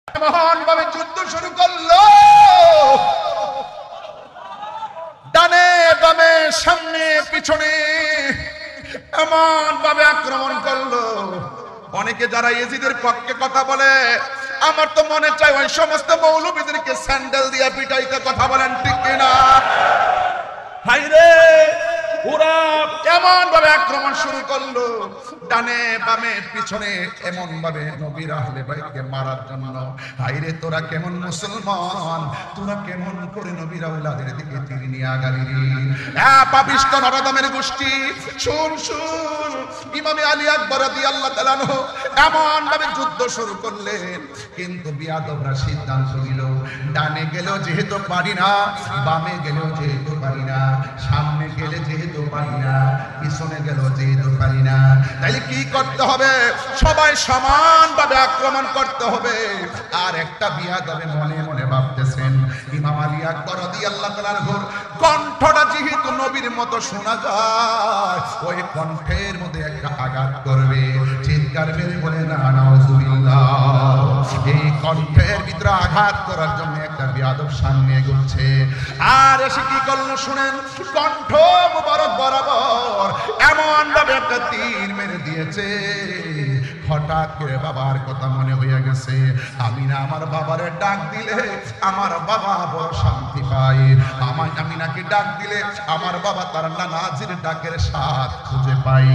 মহান ভাবে যুদ্ধ শুরু করলো, ডানে বামে সামনে পিছনে এমন ভাবে আক্রমণ করলো। অনেকে যারা ইয়েজিদের পক্ষে কথা বলে, আমার তো মনে চায় ওই সমস্ত মৌলবীদেরকে স্যান্ডেল দিয়ে পিটাইতে। কথা বলেন ঠিক কিনা? হাইরে, ওরা এমন ভাবে আক্রমণ শুরু করলো, ডানে বামে পিছনে এমন ভাবে নবীর আহলে বাইতকে মারার জন্য। হাইরে, তোরা কেমন মুসলমান, তোরা কেমন করে নবীর আওলাদের দিকে তীর নিয়ে আগালি? পাপিষ্ঠ নরদমের গোষ্ঠী, শুন শুন, ইমামে আলী আকবর রাদিয়াল্লাহু তাআলা আনহু এমন ভাবে যুদ্ধ শুরু করলেন, কিন্তু বিয়াদবরা সিদ্ধান্ত নিল, ডানে গেলেও যেহেতু পারি না, বামে গেলেও যেহেতু পারি না, সামনে গেলে যেহেতু পারি না, পিছনে গেলেও যেহেতু পারি না, তাইলে কি করতে হবে? সবাই সমানভাবে আক্রমণ করতে হবে। আর একটা বিয়াদবে মনে মনে ভাবতেছেন, ইমাম আলী আকবর রাদিয়াল্লাহু তাআলা আনহুর কণ্ঠটা যেহেতু নবীর মতো শোনা যায়, ওই কণ্ঠের মধ্যে একটা আঘাত করবে, চিৎকার মেরে বলে না নাউজুবিল্লাহ। এই কণ্ঠের ভিতরে আঘাত করার জন্য একটা বিয়াদব সামনে এগোচ্ছে। আর এসে কি করলো শুনেন, কণ্ঠ মুবারক বরাবর এমন ভাবে একটা তীর মেরে দিয়েছে। হঠাৎ করে বাবার কথা মনে হয়ে গেছে, আমি না আমার বাবারে ডাক দিলে আমার বাবা বড় শান্তি পায়, আমি নাকি ডাক দিলে আমার বাবা তার নানাজির ডাকের স্বাদ খুঁজে পাই।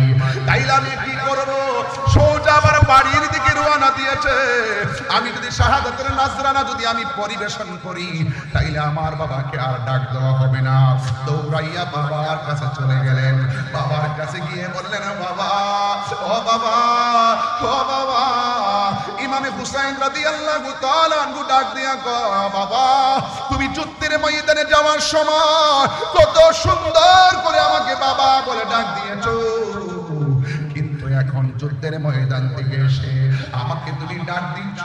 তাইলে আমি কি করব? সোজা আবার বাড়ির দিকে রওনা দিয়েছে। আমি যদি শাহাদাতের নাজরানা যদি আমি পরিবেশন করি, তাইলে আমার বাবাকে আর ডাক দেওয়া হবে না। দৌড়াইয়া বাবার কাছে চলে গেলেন। বাবার কাছে গিয়ে বললেন, বাবা, ও বাবা, ও বাবা। ইমামে হুসাইন রাদিয়াল্লাহু তাআলা আনহু ডাক দিয়া কয়, বাবা, তুমি যুদ্ধের ময়দানে যাওয়ার সময় কত সুন্দর করে আমাকে বাবা বলে ডাক দিয়েছো, কিন্তু এখন যুদ্ধের ময়দান থেকে এসে আমাকে তুমি ডাক দিচ্ছ,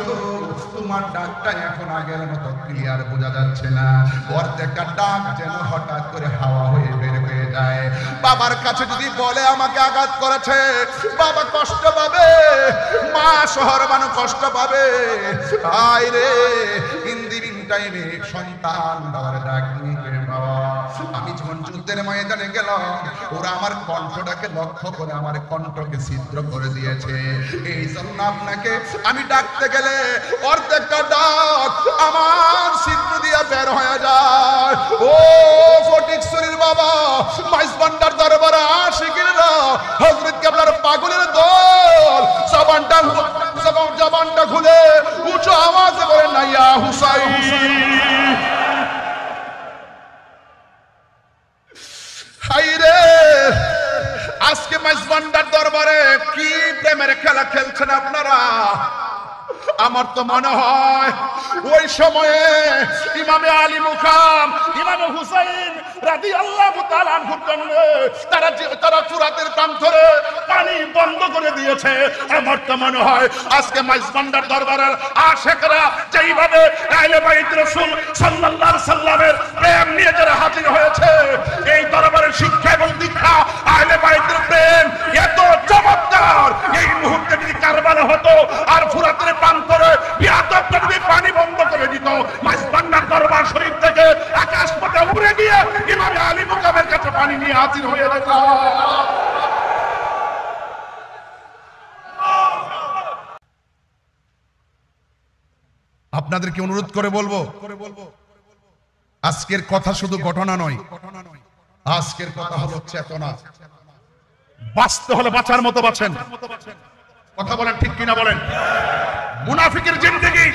তোমার ডাকটা এখন আগের মতো ক্লিয়ার বোঝা যাচ্ছে না। প্রত্যেকটা ডাক যেন হঠাৎ করে হাওয়া হয়ে বের হয়ে যায়। বাবার কাছে যদি বলে আমাকে আঘাত করেছে, বাবা কষ্ট পাবে, মা শহর মানুষ কষ্ট পাবে। আয় রে, ইন্দিরিন টাইমে সন্তান বাবার ডাক নিয়ে বাবা, আমি যখন যুদ্ধের ময়দানে গেলাম, ওরা আমার কণ্ঠটাকে লক্ষ্য করে আমার কণ্ঠকে ছিদ্র করে দিয়েছে। এই জন্য আপনাকে আমি ডাকতে গেলে অর্ধেকটা ডাক আমার ছিদ্র দিয়ে বের হয়ে যায়। ও ফটিকছড়ির বাবা, মাইজবান্ডার দরবারে আশিকিরা, হযরত কেবলার পাগলের দল, জবানটা খুলে উঁচু আওয়াজে বলে না, ইয়া হুসাইন। হাইরে, আজকে মাইজবান্ডার দরবারে কি প্রেমের খেলা খেলছেন আপনারা? আমার তো মনে হয় ওই সময়ে ইমামে আলী মুকাম, ইমামে হুসাইন রাদিয়াল্লাহু তাআলা আনহুর জন্য তারা ফুরাতের কান ধরে পানি বন্ধ করে দিয়েছে। আমার তো মনে হয় আজকে মাইজবান্ডার দরবারের আশিকরা যেইভাবে আহলে বাইত রাসূল সাল্লাল্লাহু আলাইহি সাল্লামের প্রেম নিয়ে যারা হাজির হয়েছে, এই দরবারের শিক্ষা এবং দীক্ষা আহলে বাইতের প্রেম এত চমৎকার, এই মুহূর্তে যদি কারবালা হতো আর ফুরাতের পান করে বিয়াদবটা যদি পানি বন্ধ করে দিত, মাইজবান্ডার দরবার শরীফ থেকে আকাশ পথে উড়ে গিয়ে ইমাম আলী মুকামের কাছে পানি নিয়ে হাজির হয়ে যেত। আপনাদেরকে অনুরোধ করে বলবো, আজকের কথা শুধু ঘটনা নয়, আজকের কথা হলো চেতনা। বাঁচতে হলে বাঁচার মতো বাঁচেন। কথা বলেন ঠিক কিনা বলেন? মুনাফিকের জিন্দেগি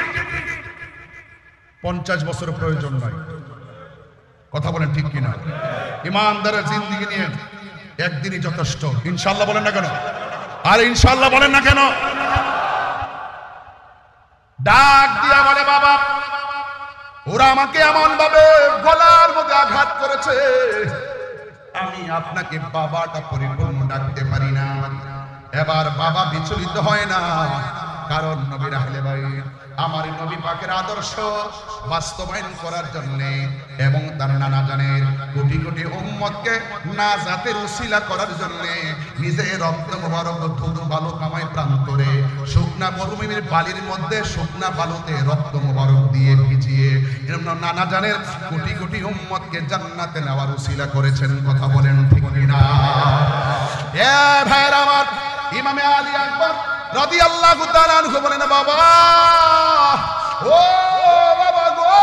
50 বছরের প্রয়োজন নয়। কথা বলেন ঠিক কিনা? ইমানদারের জিন্দেগি নিয়ে একদিনই যথেষ্ট। ইনশাআল্লাহ বলেন না কেন? আর ইনশাআল্লাহ বলেন না কেন? ডাক দিয়া বলে, বাবা, ওরা আমাকে এমন ভাবে গলার মধ্যে আঘাত করেছে, আমি আপনাকে বাবাটা পরিপূর্ণ ডাকতে পারি না। এবার বাবা বিচলিত হয় না, কারণ নবীর আহলে বাইত আমার নবী পাকের আদর্শ বাস্তবায়ন করার জন্য এবং তার নানা জানের কোটি কোটি উম্মতকে নাজাতের উসিলা করার জন্য নিজের রক্ত মোবারক ধুধু বালু কামাই প্রান্তরে শুকনা মরুভূমির বালির মধ্যে শুকনা বালুতে রক্ত মোবারক দিয়ে ভিজিয়ে নানা জানের কোটি কোটি উম্মতকে জান্নাতে নেওয়ার উসিলা করেছেন। কথা বলেন ঠিক কিনা? এ ভাইরা আমার, ইমামে আলী আকবর রাদিয়াল্লাহু তাআলা আনহু বলেন, বাবা ও বাবা গো,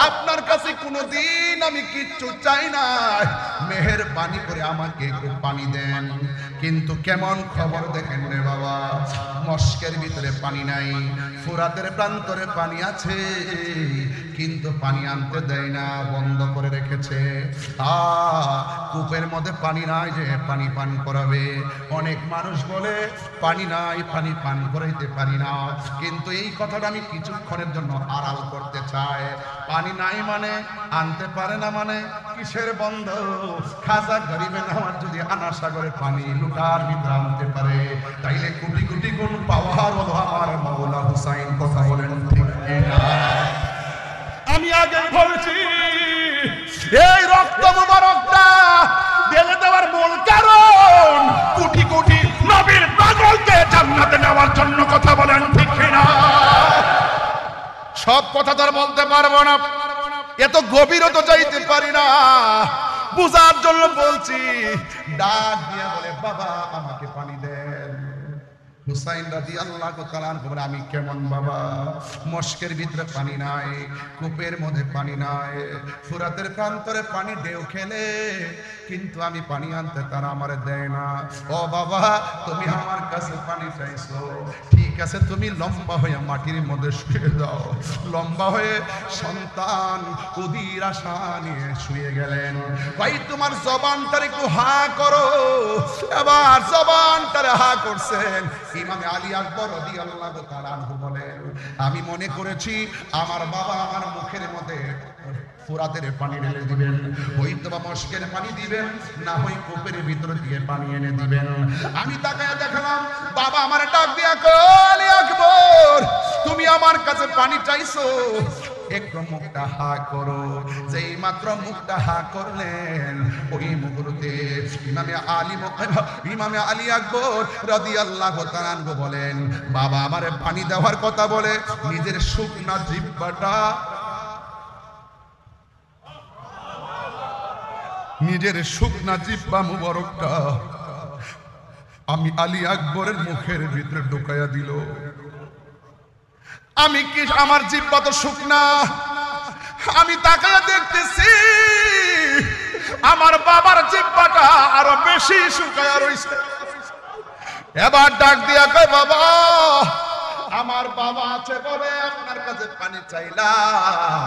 আপনার কাছে কোনোদিন আমি কিচ্ছু চাই না, মেহেরবানি করে আমাকে একটু পানি দেন। কিন্তু কেমন খবর দেখেন রে বাবা, মস্কের ভিতরে পানি নাই, ফুরাতের প্রান্তরে পানি আছে, কিন্তু পানি আনতে দেয় না, বন্ধ করে রেখেছে। কূপের মধ্যে পানি নাই যে পানি পান করাবে। অনেক মানুষ বলে পানি নাই, পানি পান করাইতে পারি না, কিন্তু এই কথাটা আমি কিছুক্ষণের জন্য আড়াল করতে চাই। পানি নাই মানে আনতে পারে না মানে কিসের বন্ধ? খাজা গরিবে নামাজ যদি আনা সাগরে পানি লুটার ভিতরে আনতে পারে, তাইলে কোটি কোটি গুণ পাওয়ার হলো আমার মাওলা হুসাইন। কথা বলেন ঠিক না? আমি আগে বলেছি এই রক্ত মুবারকটা ঢেলে দেওয়ার মূল কারণ কোটি কোটি নবীর পাগলকে জান্নাতে নেওয়ার জন্য। কথা বলেন ঠিক না? সব কথা তো আর বলতে পারবো না, এত গভীরও তো যাইতে পারি না, বুঝার জন্য বলছি। ডাক দিয়ে বলে, বাবা আমাকে পানি দেন। হুসাইন রাদিয়াল্লাহু তাআলা আনহু বলে, আমি কেমন বাবা, মস্কের ভিতরে পানি নাই, কূপের মধ্যে পানি নাই, ফুরাতের প্রান্তরে পানি ঢেউ খেলে, কিন্তু আমি পানি আনতে তারা আমারে দেয় না। ও বাবা, তুমি আমার কাছে পানি চাইছো, ঠিক আছে, তুমি লম্বা হয়ে মাটির মধ্যে শুয়ে যাও। লম্বা হয়ে সন্তান উদির আশা নিয়ে শুয়ে গেলেন। ভাই তোমার জবানটার একটু হা করো। এবার জবানটারে হা করছেন। ইমামে আলী আকবর রাদিয়াল্লাহু তাআলা আনহু বলেন, আমি মনে করেছি আমার বাবা আমার মুখের মধ্যে ফুরাতের পানি ঢেলে দিবেন, হয়তো বা মস্কের পানি দিবেন, না হয় কূপের ভিতর দিয়ে পানি এনে দিবেন। আমি তাকায় দেখলাম বাবা আমার ডাক দিয়া কয়, আলী আকবর তুমি আমার কাছে পানি চাইছো, একটু মুখটা হা করো। যেই মাত্র মুখটা হা করলেন, ওই মুহূর্তে ইমামে আলী আকবর রাদিয়াল্লাহু তাআলা আনহু বলেন, বাবা আমারে পানি দেওয়ার কথা বলে নিজের শুকনা জিহ্বাটা, নিজের শুকনা জিহ্বা মুবারকটা আমি আলী আকবরের মুখের ভিতরে ঢুকাইয়া দিল। আমি কি, আমার জিহ্বা তো শুকনা, আমি তাকায়া দেখতেছি আমার বাবার জিহ্বাটা আরো বেশি শুকায়া রইছে। এবার ডাক দিয়া কয়, বাবা আমার বাবা আছে বলে আপনার কাছে পানি চাইলাম,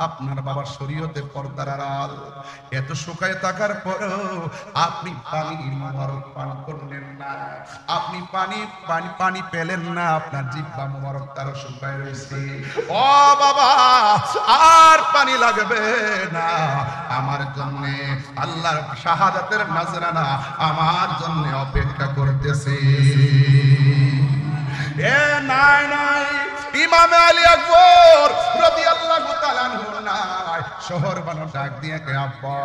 আপনার বাবার শরীয়তে পর্দার আড়াল, এত শুকায় থাকার পরেও আপনি পানি মুবারক পান করলেন না, আপনি পানি পেলেন না, আপনার জিহ্বা মুবারক তারও শুকায় রয়েছে। ও বাবা আর পানি লাগবে না, আমার জন্য আল্লাহর শাহাদাতের নজরানা আমার জন্য অপেক্ষা করতেছে। এ নাই নাই, ইমামে আলী আকবর রাদিয়াল্লাহু তাআলা আনহু নাই, শহর বানো ডাক দিয়ে কে আব্বা।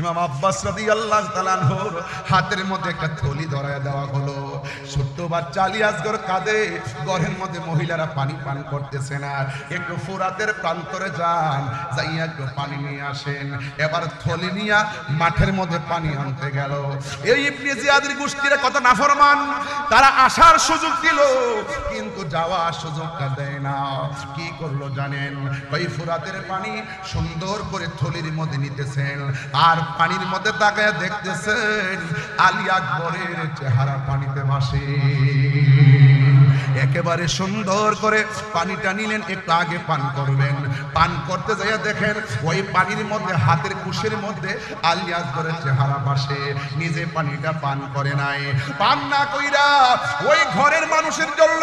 ইমাম আব্বাস রাদিয়াল্লাহু তাআলা আনহুর হাতের মধ্যে একটা থলি ধরায় দেওয়া হলো। ছোট্ট বাচ্চা আলী আসগর কাঁদে, ঘরের মধ্যে মহিলারা পানি পান করতেছে না, একটু ফুরাতের প্রান্তরে যান, যাইয়া একটু পানি নিয়ে আসেন। এবার থলি নিয়া মাঠের মধ্যে পানি আনতে গেল। এই ইবনে জিয়াদের গোষ্ঠীরা কত নাফরমান, তারা আসার সুযোগ দিল কিন্তু যাওয়ার সুযোগটা দেয় না। কি করলো জানেন? ওই ফুরাতের পানি সুন্দর করে থলির মধ্যে নিতেছেন, আর পানির মধ্যে তাকায় দেখতেছেন আলী আকবরের চেহারা পানিতে ভাসে। একেবারে সুন্দর করে পানিটা নিলেন, একটু আগে পান করবেন, পান করতে যাইয়া দেখেন ওই পানির মধ্যে হাতের কুশের মধ্যে আলী আকবরের চেহারা ভাসে। নিজে পানিটা পান করে নাই, পান না কইরা ওই ঘরের মানুষের জন্য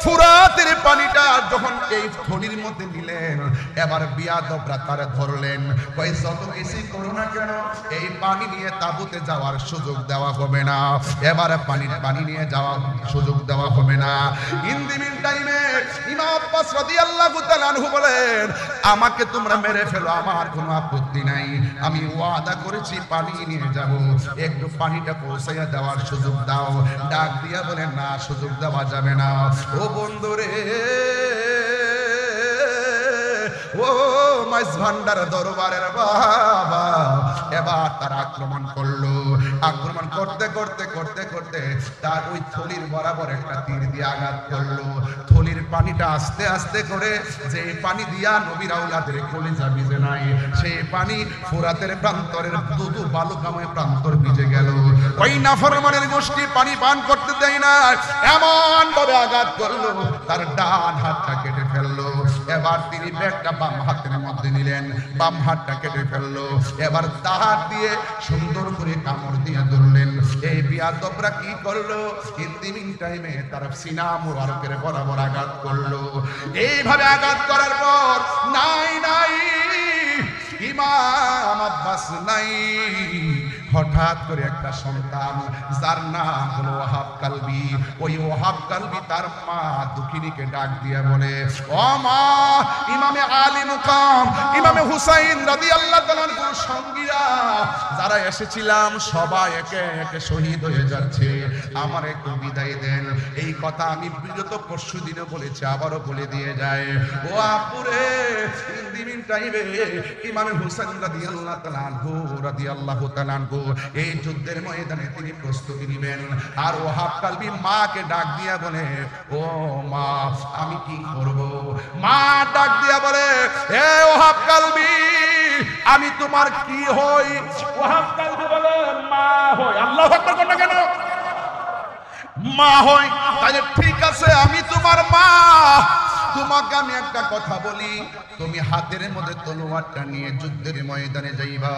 ফুরাতের পানিটা যখন এই থলির মধ্যে নিলেন। এবার বিয়াদবরা তারে ধরলেন, কই যত কিছু করো না কেন এই পানি নিয়ে তাঁবুতে যাওয়ার সুযোগ দেওয়া হবে না, এবার পানি নিয়ে যাওয়ার সুযোগ দেওয়া হবে না। ইন দি মিন টাইমে ইমাম আব্বাস রাদিয়াল্লাহু তাআলা আনহু বলেন, আমাকে তোমরা মেরে ফেলো, আমার কোনো আপত্তি নাই, আমি ওয়াদা করেছি পানি নিয়ে যাব, একটু পানিটা পৌঁছাইয়া দেওয়ার সুযোগ দাও। ডাক দিয়া বলেন, না, সুযোগ দেওয়া যাবে না। ও বন্ধুরে, ও মাইজ ভান্ডার দরবারের বাবা, এবার তার আক্রমণ করলো। আক্রমণ করতে করতে করতে করতে তার ওই থলির বরাবর একটা তীর দিয়ে আঘাত করলো। থলির পানিটা আস্তে আস্তে করে, যে পানি দিয়া নবীর আওলাদের কলিজা ভিজে নাই, সেই পানি ফোরাতের প্রান্তরের দুদু বালুকাময় প্রান্তর ভিজে গেল। ওই নাফরমানের গোষ্ঠী পানি পান করতে দেয় না, এমন ভাবে আঘাত করলো তার ডান হাতটা কেটে ফেললো। এবার তিনি ব্যাগটা বাম হাতের মধ্যে নিলেন, বাম হাতটা কেটে ফেললো। এবার তাহার দিয়ে সুন্দর করে কামড় দিয়ে ধরলেন। এই বিয়াদবরা কি করলো, ইন্দিমিন টাইমে তার সিনা মুবারকের বরাবর আঘাত করলো। এইভাবে আঘাত করার পর নাই ইমাম আব্বাস নাই। হঠাৎ করে একটা সন্তান, যার নাম হলো ওয়াহাব কালবি, ওই ওয়াহাব কালবি তার মা দুঃখিনীকে ডাক দিয়ে বলে, ও মা, ইমামে আলী মুকাম ইমামে হুসাইন রাদিয়াল্লাহু তাআলা আনহুর সঙ্গীরা যারা এসেছিলাম সবাই একে একে শহীদ হয়ে যাচ্ছে, আমার একটু বিদায় দেন। এই কথা আমি বিগত পরশু দিনে বলেছি, আবারও বলে দিয়ে যায়। ও আপুরে, ইন্দিমিন টাইমে ইমামে হুসাইন রাদিয়াল্লাহু তাআলা আনহু এই যুদ্ধের ময়দানে তিনি প্রস্তুতি নেবেন। আর ওয়াহাব কালবি মাকে ডাক দিয়া বলে, ও মা, আমি কি করব? মা ডাক দিয়া বলে, হে ওয়াহাব কালবি, আমি তোমার কি হই? ওয়াহাব কালবি বলে, মা হই। আল্লাহু আকবার বলেন না কেন? মা হই, তাহলে ঠিক আছে, আমি তোমার মা। তোমাকে আমি একটা কথা বলি, তুমি হাতের মধ্যে তলোয়ারটা নিয়ে যুদ্ধের ময়দানে যাইবা।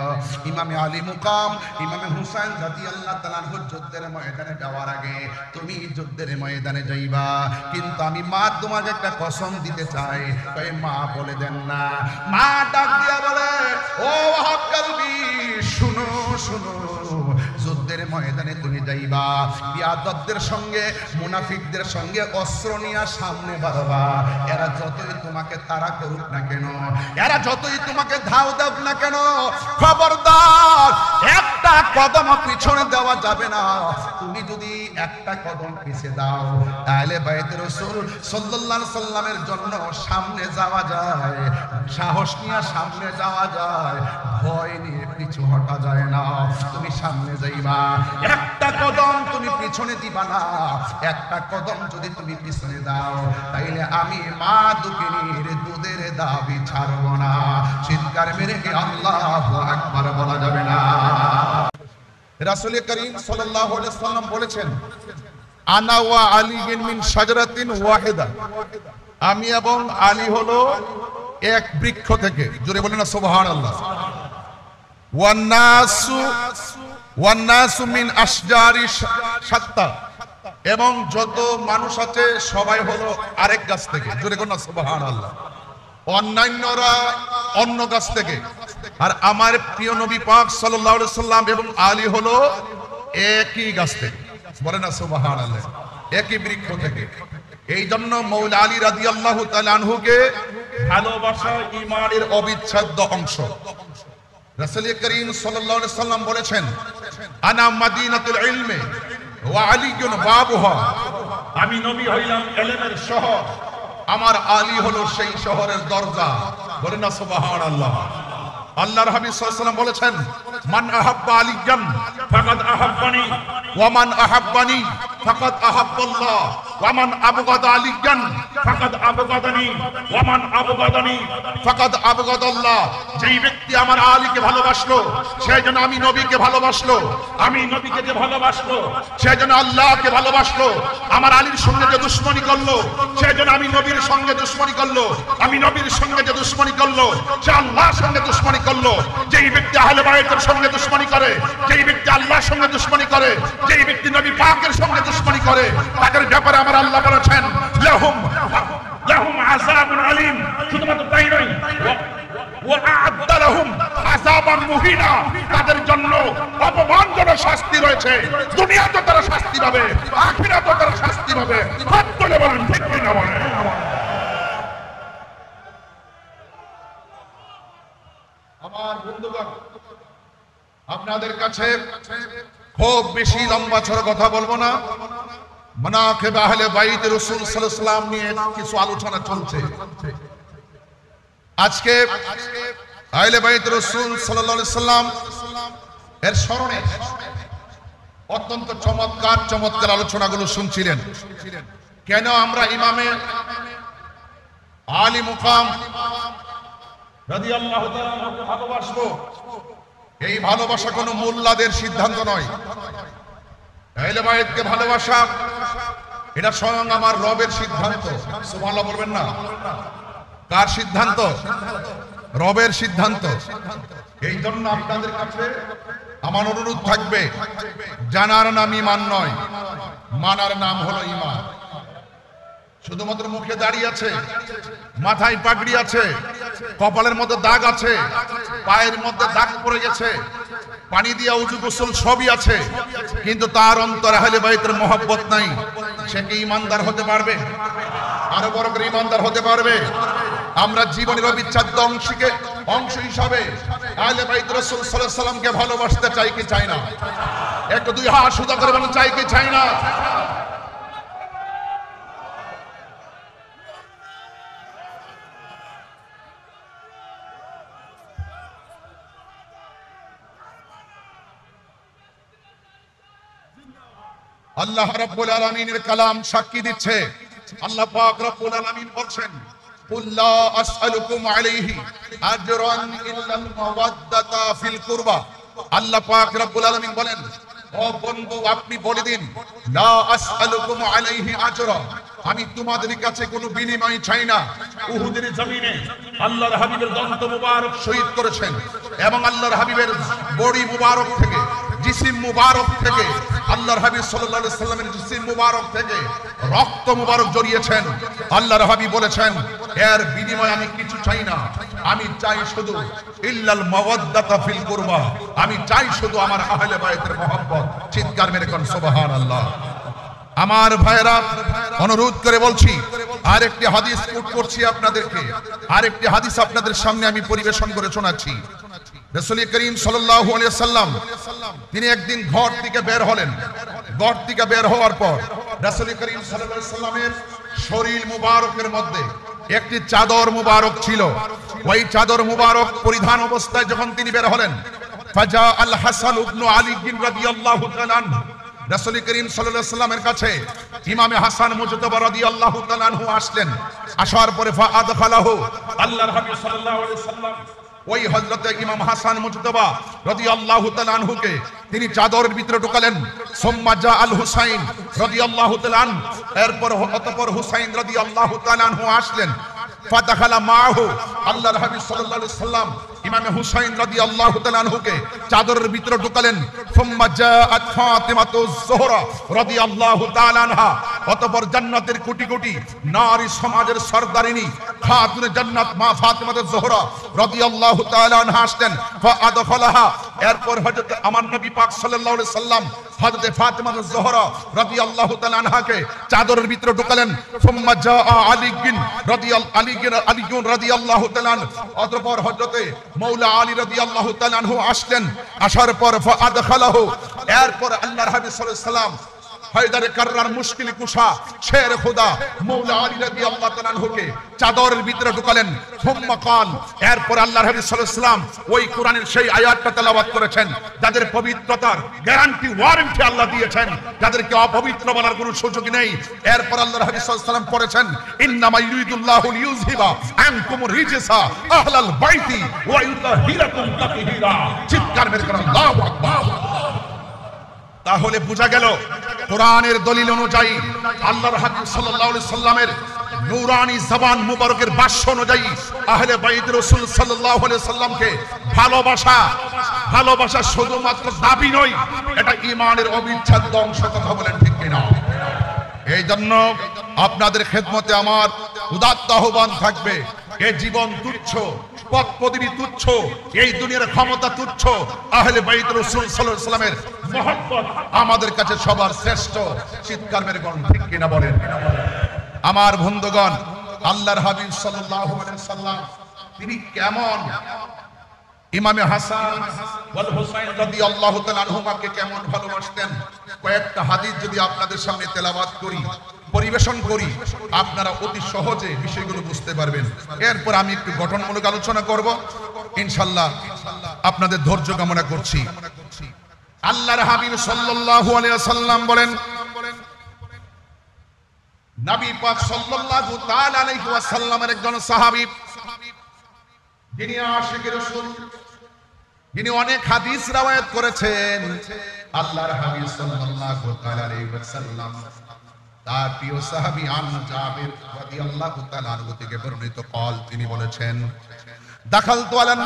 ইমামে আলী মুকাম ইমামে হুসাইন রাদিয়াল্লাহু তাআলা আনহু যুদ্ধের ময়দানে যাওয়ার আগে তুমি যুদ্ধের ময়দানে যাইবা, কিন্তু আমি মা তোমাকে একটা কসম দিতে চাই। তাই মা বলে দেন না। মা ডাক দিয়া বলে, ও ওয়াহাব কালবি, শুনো শুনো, যুদ্ধের ময়দানে তুমি যাইবা, বিয়াদবদের সঙ্গে মুনাফিকদের সঙ্গে অস্ত্র নিয়ে সামনে বাড়বা। এরা যতই তোমাকে তাড়া করুক না কেন, এরা যতই তোমাকে ধাও দেব না কেন, খবরদার একটা কদম পিছনে দেওয়া যাবে না। তুমি যদি একটা কদম পিছে দাও, তাহলে বাইতুর রাসূল সাল্লাল্লাহু আলাইহি সাল্লামের জন্য সামনে যাওয়া যায়, সাহস নিয়ে সামনে যাওয়া যায়, ভয় নিয়ে পিছু হটা যায় না। তুমি সামনে যাইবা, একটা কদম তুমি পিছনে দিবা না। একটা কদম যদি তুমি পিছনে দাও, তাইলে আমি মা দুঃখিনীর দুধের দাবি ছাড়বো না। চিৎকার মেরে কি আল্লাহু আকবার বলা যাবে না? রাসূল করিম সাল্লাল্লাহু আলাইহি ওয়াসাল্লাম বলেছেন, আনা ওয়া আলী মিন শাজারাতিন ওয়াহিদা, আমি এবং আলী হলো এক বৃক্ষ থেকে। জোরে বলেন না সুবহানাল্লাহ। ওয়ান্নাসু মিন আশজারি শাত্তা, এবং যত মানুষ আছে সবাই হলো আরেক গাছ থেকে। জোরে বলেন না সুবহানাল্লাহ। অন্যান্যরা অন্য গাছ থেকে, আর আমার প্রিয় নবী পাক সাল্লাল্লাহু আলাইহি সাল্লাম এবং আলী হলো একই গাছ থেকে। বলেন না সুবহানাল্লাহ, একই বৃক্ষ থেকে। এই জন্য মৌলা আলী রাদিয়াল্লাহু তাআলা আনহুকে ভালোবাসা ঈমানের অবিচ্ছেদ্য অংশ। রাসূল করিম সাল্লাল্লাহু আলাইহি সাল্লাম বলেছেন, আনা মাদিনাতুল ইলমি ওয়া আলীউন বাবুহা, আমি নবী হইলাম ইলমের শহর, আমার আলী হলো সেই শহরের দরজা। বলেন না সুবহানাল্লাহ। আল্লাহর হাবিব সাল্লাল্লাহু আলাইহি ওয়াসাল্লাম বলেছেন, মান আহাব্বা আলিয়ান ফাকাদ আহাব্বানি ওয়া মান আহাব্বানি ফাকাদ আহাব্বাল্লাহ ওয়া মান আবগাদা আলিয়ান ফাকাদ আবগাদানি ওয়া মান আবগাদানি ফাকাদ আবগাদাল্লাহ। যেই ব্যক্তি আমার আলীকে ভালোবাসলো, সেই জন্য আমি নবীকে ভালোবাসলো। আমি নবীকে যে ভালোবাসলো, সেই জন্য আল্লাহকে ভালোবাসলো। আমার আলীর সঙ্গে যে দুশমনি করলো, সেই জন্য আমি নবীর সঙ্গে দুশমনি করলো। আমি নবীর সঙ্গে যে দুশমনি করলো, সে আল্লাহর সঙ্গে দুশমনি করলো। যেই ব্যক্তি আহলে বাইতের সঙ্গে দুশমনি করে, যেই ব্যক্তি আল্লাহর সঙ্গে দুশমনি করে, যেই ব্যক্তি নবী পাকের সঙ্গে দুশমনি করে, তাদের ব্যাপারে আমার আল্লাহ বলেছেন, লাহুম আযাবুন মহিলা, তাদের জন্য অপমানজনক শাস্তি রয়েছে। দুনিয়াতে তারা শাস্তি পাবে, আখিরাতে তারা শাস্তি পাবে। হাত তুলে বলেন ঠিক কিনা বলেন। আমার বন্ধুগণ, আপনাদের কাছে খুব বেশি লম্বা ছড়া কথা বলবো না। মানাকিব আহলে বাইত রাসূল সাল্লাল্লাহু আলাইহি ওয়াসাল্লাম নিয়ে কিছু আলোচনা চলছে। আজকে আহলে বাইত রাসূল সাল্লাল্লাহু আলাইহি ওয়াসাল্লাম এর স্মরণে অত্যন্ত চমৎকার চমৎকার আলোচনাগুলো শুনছিলেন। কেন আমরা ইমামে আলী মুকাম রাদিয়াল্লাহু তাআলা আনহুকে ভালোবাসবো? এই ভালোবাসা কোনো মোল্লাদের সিদ্ধান্ত নয়। আহলে বাইতকে ভালোবাসা এটা স্বয়ং আমার রবের সিদ্ধান্ত। সুবহানাল্লাহ বলবেন না? কার সিদ্ধান্ত? রবের সিদ্ধান্ত। এই জন্য আপনাদের কাছে আমার অনুরোধ থাকবে, জানার নাম ঈমান নয়, মানার নাম হলো ঈমান। শুধুমাত্র মুখে দাঁড়িয়ে আছে, মাথায় পাগড়ি আছে, কপালের মধ্যে দাগ আছে, পায়ের মধ্যে দাগ পড়ে গেছে, পানি দিয়া উজু গোসল সবই আছে, কিন্তু তার অন্তরে আহলে বাইতের মহব্বত নাই। সে কি ঈমানদার হতে পারবে? আরো বড় করে ঈমানদার হতে পারবে? আমরা জীবনের অবিচ্ছেদ্য অংশ হিসাবে আহলে বাইত রাসূল সাল্লাল্লাহু আলাইহি ওয়াসাল্লামকে ভালোবাসতে চাই কি চাই না? একটু দুই হাত সোজা করে বলেন, চাই কি চাই না? আল্লাহ রাব্বুল আলামিনের কালাম সাক্ষী দিচ্ছে। আল্লাহ পাক রব্বুল আলামিন বলছেন, কুল লা আসআলুকুম আলাইহি আজরান ইল্লাল মাওয়াদ্দাতা ফিল কুরবা। আল্লাহ পাক রব্বুল আলামিন বলেন, ও বন্ধু আপনি বলে দিন, লা আসআলুকুম আলাইহি আজরা, আমি তোমাদের কাছে কোনো বিনিময় চাই না। উহুদের জমিনে আল্লাহর হাবিবের দন্ত মুবারক শহীদ করেছেন এবং আল্লাহর হাবিবের বডি মুবারক থেকে, জিসিম মুবারক থেকে, আল্লাহর হাবিব সাল্লাল্লাহু আলাইহি সাল্লামের জিসিম মুবারক থেকে রক্ত মুবারক জড়িয়েছেন। আল্লাহর হাবিব বলেছেন, এর বিনিময়ে আমি কিছু চাই না, আমি চাই শুধু ইল্লাল মাওয়াদ্দাতা ফিল কুরবা, আমি চাই শুধু আমার আহলে বাইতের মহব্বত। চিৎকার মেরে কোন সুবহানাল্লাহ। আমার ভাইরা, অনুরোধ করে বলছি, আরেকটি হাদিস কোট করছি আপনাদেরকে, আরেকটি হাদিস আপনাদের সামনে আমি পরিবেশন করে শোনাচ্ছি। রাসূল করিম সাল্লাল্লাহু আলাইহি ওয়াসাল্লাম তিনি একদিন ঘর থেকে বের হলেন। ঘর থেকে বের হওয়ার পর রাসূল করিম সাল্লাল্লাহু আলাইহি ওয়াসাল্লামের শরীর মুবারকের মধ্যে একটি চাদর মুবারক ছিল। ওই চাদর মুবারক পরিধান অবস্থায় যখন তিনি বের হলেন, ফাজা আল হাসান ইবনে আলী রাদিয়াল্লাহু তাআলা আনহু, রাসূল করিম সাল্লাল্লাহু আলাইহি ওয়াসাল্লামের কাছে ইমামে হাসান মুজতাবা রাদিয়াল্লাহু তাআলা আনহু আসলেন। আসার পরে ফাআদখালাহু, আল্লাহর হাবিব সাল্লাল্লাহু আলাইহি ওয়াসাল্লাম ওই হযরতে ইমাম হাসান মুজতাবা রাদিয়াল্লাহু তাআলা আনহুকে তিনি চাদরের ভিতরে ঢুকালেন। সুম্মা জা আল হুসাইন রাদিয়াল্লাহু তাআলা আনহু, এরপর অতঃপর হুসাইন রাদিয়াল্লাহু তাআলা আনহু আসলেন। ফাদাখালা মাহু, আল্লাহর হাবিব সাল্লাল্লাহু আলাইহি ওয়াসাল্লাম ইমাম হুসাইন রাদিয়াল্লাহু তাআলা আনহুকে চাদরের ভিতরে ঢুকালেন। সুম্মা জাআত ফাতিমাতুজ যোহরা রাদিয়াল্লাহু তাআলা আনহা, অতঃপর জান্নাতের কোটি কোটি নারী সমাজের সরদারিনী খাতুনে জান্নাত মা ফাতিমাতুজ যোহরা রাদিয়াল্লাহু তাআলা আনহা আসলেন। ফাআদখালাহা, এরপর হযরত আমার নবী পাক সাল্লাল্লাহু আলাইহি সাল্লাম হযরত ফাতিমাতুজ যোহরা রাদিয়াল্লাহু তাআলা আনহাকে চাদরের ভিতরে ঢুকালেন। সুম্মা জাআ আলী রাদিয়াল্লাহু তাআলা, অতঃপর হযরতে মাওলা আলী রাদিয়াল্লাহু তাআলা আনহু আসলেন। আসার পর ফাআদখালাহু, এরপর আল্লাহর হাবিব সাল্লাল্লাহু আলাইহি সাল্লাম হায়দারে কাররার মুশকিল কুশা শের খোদা মাওলা আলী রাদিয়াল্লাহু তাআলা আনহুকে চাদরের ভিতরে ঢুকালেন। সুম্মা কাল, এরপর আল্লাহর হাবিব সাল্লাল্লাহু আলাইহি সাল্লাম ওই কোরআনের সেই আয়াতটা তেলাওয়াত করেছেন যাদের পবিত্রতার গ্যারান্টি ওয়ারেন্টি আল্লাহ দিয়েছেন, যাদেরকে অপবিত্র বলার কোনো সুযোগ নেই। এরপর আল্লাহর হাবিব সাল্লাল্লাহু আলাইহি সাল্লাম পড়েছেন, ইন্নামা ইউরিদুল্লাহু লিইউযহিবা আনকুমুর রিজসা আহলাল বাইতি ওয়া ইউতাহিরাকুম তাতহীরা। চিৎকার মেরে করেন আল্লাহু আকবার। তাহলে বোঝা গেল কোরআনের দলিল অনুযায়ী আল্লাহর হাবিব সাল্লাল্লাহু আলাইহি সাল্লামের নূরানি জবান মুবারকের ভাষ্য অনুযায়ী আহলে বাইত রাসূল সাল্লাল্লাহু আলাইহি সাল্লামকে ভালোবাসা শুধুমাত্র দাবি নয়, এটা ঈমানের অবিচ্ছেদ্য অংশ। কথা বলেন ঠিক কিনা? এই জন্য আপনাদের খেদমতে আমার উদাত্ত আহ্বান থাকবে, এ জীবন তুচ্ছ, পদ পদবি তুচ্ছ, এই দুনিয়ার ক্ষমতা তুচ্ছ, আহলে বাইত রাসূল সাল্লাল্লাহু আলাইহি ওয়াসাল্লামের মহব্বত আমাদের কাছে সবার শ্রেষ্ঠ। চিৎকার মেরে বলেন ঠিক কিনা বলেন। আমার বন্ধুগণ, আল্লাহর হাবিব সাল্লাল্লাহু আলাইহি ওয়াসাল্লাম তিনি কেমন, ইমামে হাসান ওয়াল হুসাইন রাদিয়াল্লাহু তাআলা আনহুমাকে কেমন ভালোবাসতেন, কয়েকটা হাদিস যদি আপনাদের সামনে তেলাওয়াত করি, পরিবেশন করি, আপনারা অতি সহজে বিষয়গুলো বুঝতে পারবেন। এরপর আমি একটু গঠনমূলক আলোচনা করব ইনশাআল্লাহ। আপনাদের ধৈর্য কামনা করছি। আল্লাহর হাবিব সাল্লাল্লাহু আলাইহি ওয়াসাল্লাম বলেন, নবী পাক সাল্লাল্লাহু তাআলা আলাইহি ওয়াসাল্লামের একজন সাহাবী, যিনি আশিক রাসূল, যিনি অনেক হাদিস রওয়ায়াত করেছেন, আল্লাহর হাবিব সাল্লাল্লাহু তাআলা আলাইহি ওয়াসাল্লাম তার প্রিয় সাহাবী আন জাবির রাদিয়াল্লাহু তাআলা আনহু থেকে বর্ণিত قال, তিনি বলেছেন, দাখালতু আলান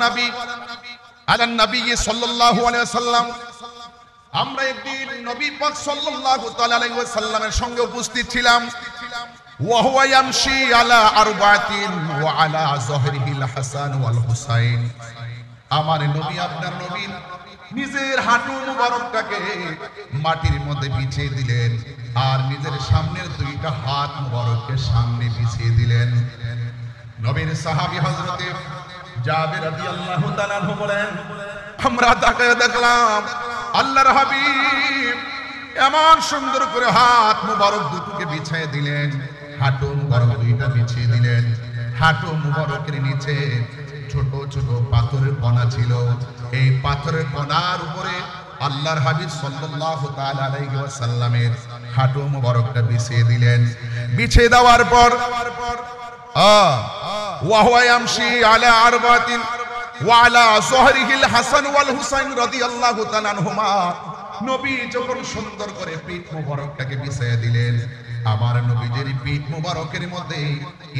নবী সাল্লাল্লাহু আলাইহি ওয়াসাল্লাম, আমরা একদিন নবী পাক সাল্লাল্লাহু তাআলা আলাইহি ওয়াসাল্লামের সঙ্গে উপস্থিত ছিলাম। ওয়া হুয়া ইয়ামশি আলা আরবাতিন ওয়া আলা যহরিহিল হাসান ওয়াল হুসাইন, আমার নবী, আপনার নবী নিজের হাঁটু মুবারকটাকে মাটির মধ্যে বিছিয়ে দিলেন আর নিজের সামনের দুইটা হাত মুবারককে সামনে বিছিয়ে দিলেন। নবীর সাহাবী হযরতে জাবের রাদিয়াল্লাহু তাআলা আনহু বলেন, আমরা তাকিয়ে দেখলাম আল্লাহর হাবিব এমন সুন্দর করে হাত মুবারক দুটোকে বিছিয়ে দিলেন, হাঁটু মুবারক দুইটা বিছিয়ে দিলেন। হাঁটু মুবারকের নিচে ছোট ছোট পাথরের কণা ছিল, এই পাথরের কণার উপরে আল্লাহর হাবিব সাল্লাল্লাহু তাআলা আলাইহি ওয়াসাল্লামের হাঁটু মুবারকটা বিছিয়ে দিলেন। বিছিয়ে দেওয়ার পর ওয়া হুয়া ইয়ামশি আলা আরবাতিন ওয়া আলা যহরিহিল হাসান ওয়াল হুসাইন রাদিয়াল্লাহু তাআলা আনহুমা, নবী যখন সুন্দর করে পিঠ মুবারকটাকে বিছিয়ে দিলেন, আমার নবীজির পিঠ মুবারকের মধ্যে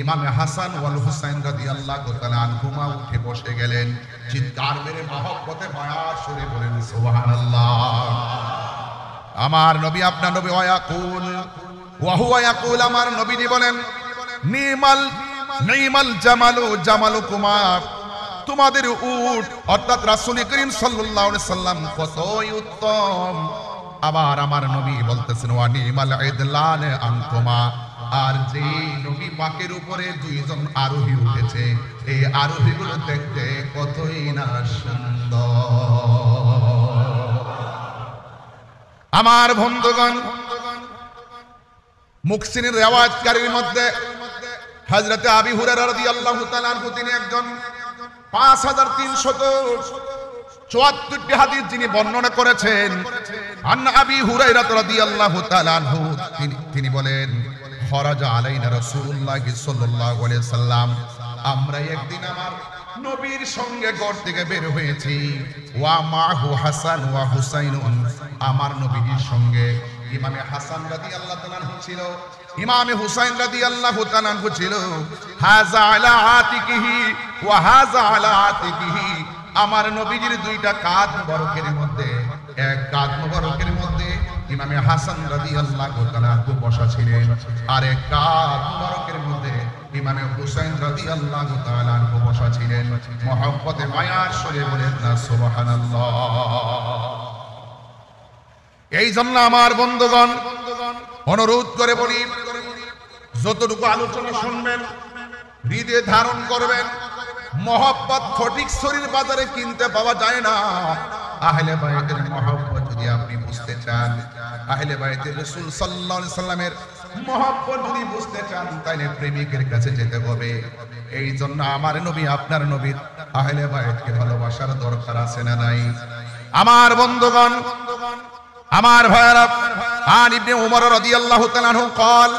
ইমামে হাসান ওয়াল হুসাইন রাদিয়াল্লাহু তাআলা আনহুমা উঠে বসে গেলেন। চিৎকার মেরে মহব্বতে মায়ার সুরে বলেন সুবহানাল্লাহ। আমার নবী, আপনার নবী ওয়া হুয়া ইয়াকুল, আমার নবীজি বলেন, নিমাল জামালুকুমা, তোমাদের উট অর্থাৎ রাসূল করিম সাল্লাল্লাহু আলাইহি সাল্লাম কতই উত্তম। আবার আমার নবী বলতেছেন, ওয়া নিমাল ইদলান আনকুমা, আর যে নবী পাকের উপরে দুইজন আরোহী উঠেছে, এই আরোহীগুলো দেখতে কতই না সুন্দর। আমার বন্ধুগণ, মুহসিনের রিওয়ায়াতকারীর মধ্যে হযরতে আবি হুরায়রা রাদিয়াল্লাহু তাআলা আনহু, তিনি একজন 5374টি হাদিস যিনি বর্ণনা করেছেন। আন আবি হুরায়রা রাদিয়াল্লাহু তাআলা আনহু, তিনি বলেন, খরাজা আলাইনা রাসূলুল্লাহ সাল্লাল্লাহু আলাইহি সাল্লাম, আমরা একদিন আমার নবীর সঙ্গে ঘর থেকে বের হয়েছি। ওয়া মাহু হাসান ওয়া হুসাইনুন, আমার নবীর সঙ্গে ইমামে হাসান রাদিয়াল্লাহু তাআলা আনহু ছিল, ইমামে হুসাইন রাদিয়াল্লাহু তাআলা আনহু ছিল। হাযা আলা আতিকিহি ওয়া হাযা আলা আতিকিহি, আমার নবীজির দুইটা কাঁধ মুবারকের মধ্যে, এক কাঁধ মুবারকের মধ্যে ইমামে হাসান রাদিয়াল্লাহু তাআলা আনহু বসা ছিলেন, আর এক কাঁধ মুবারকের মধ্যে ইমামে হুসাইন রাদিয়াল্লাহু তাআলা আনহু বসা ছিলেন। মহব্বতে মায়ার সুরে বলেন না সুবহানাল্লাহ। এই জন্য আমার বন্ধুগণ, অনুরোধ করে বলি, যতটুকু আলোচনা শুনবেন হৃদয়ে ধারণ করবেন। মহব্বত ফটিক শরীর বাজারে কিনতে পাওয়া যায় না। আহলে বাইতের মহব্বত যদি আপনি বুঝতে চান, আহলে বাইতের রাসূল সাল্লাল্লাহু আলাইহি সাল্লামের মহব্বত যদি বুঝতে চান, তাহলে প্রেমিকের কাছে যেতে হবে। এই জন্য আমার নবী, আপনার নবীর আহলে বাইতকে ভালোবাসার দরকার আছে না নাই? আমার বন্ধুগণ, আমার ভাইরা, আন ইবনে উমর রাদিয়াল্লাহু তাআলা আনহু قال,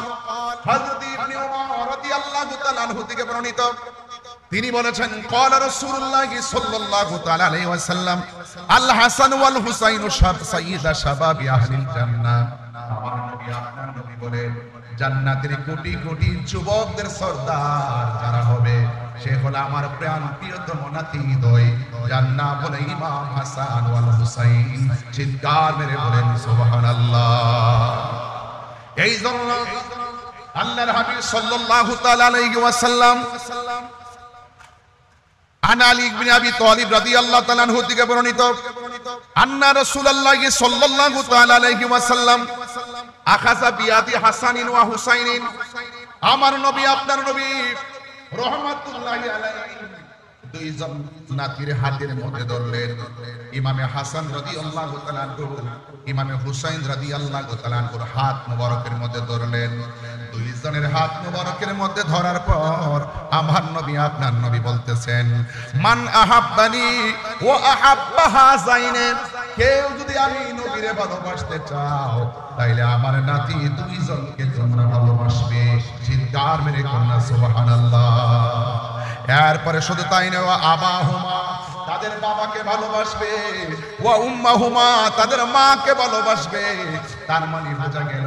হযরত ইবনে উমর রাদিয়াল্লাহু তাআলা আনহু থেকে বর্ণিত, তিনি বলেছেন, قال রাসূলুল্লাহ সাল্লাল্লাহু তাআলা আলাইহি ওয়াসাল্লাম, আল হাসান ওয়াল হুসাইন সাইয়্যিদা শাবাবি আহলিল জান্নাহ, আমার নবী, আপনার নবী বলেন, জান্নাতের কোটি কোটি যুবকদের সরদার যারা হবে, সে হলো আমার প্রাণ প্রিয়তম নাতি-দ্বয়, যার নাম হলো ইমাম হাসান ওয়াল হুসাইন। চিৎকার মেরে বলেন সুবহানাল্লাহ। এই জন্য আল্লাহর হাবিব সাল্লাল্লাহু তাআলা আলাইহি ওয়াসাল্লাম আন আলী ইবনে আবি তালিব রাদিয়াল্লাহু তাআলা আনহু থেকে বর্ণিত আন্না রাসূলুল্লাহ সাল্লাল্লাহু তাআলা আলাইহি ওয়াসাল্লাম আখাযা বিয়াদি হাসানিন ওয়া হুসাইনিন, আমার নবী আপনার নবী রাহমাতুল্লাহি আলাইহি দুইজন নাতির হাতের মধ্যে ধরলেন। ইমামে হাসান রাদিয়াল্লাহু তাআলা আনহু ইমামে হুসাইন রাদিয়াল্লাহু তাআলা আনহুর হাত মুবারকের মধ্যে ধরলেন। দুইজনের হাত মুবারকের মধ্যে ধরার পর আমার নবী আপনার নবী বলতেছেন, মান আহাব্বানি ওয়া আহাব্বা হাযাইন, কেউ যদি আমি নবীরে ভালোবাসতে চাও তাইলে আমার নাতি দুইজনকে তোমরা ভালোবাসবে। চিৎকার মেরে কন্যা সুবহানাল্লাহ। এরপরে শুধু তাই না, ওয়া আবাহুমা, তাদের বাবাকে ভালোবাসবে, ওয়া উম্মাহুমা, তাদের মাকে ভালোবাসবে। তার মানে বোঝা গেল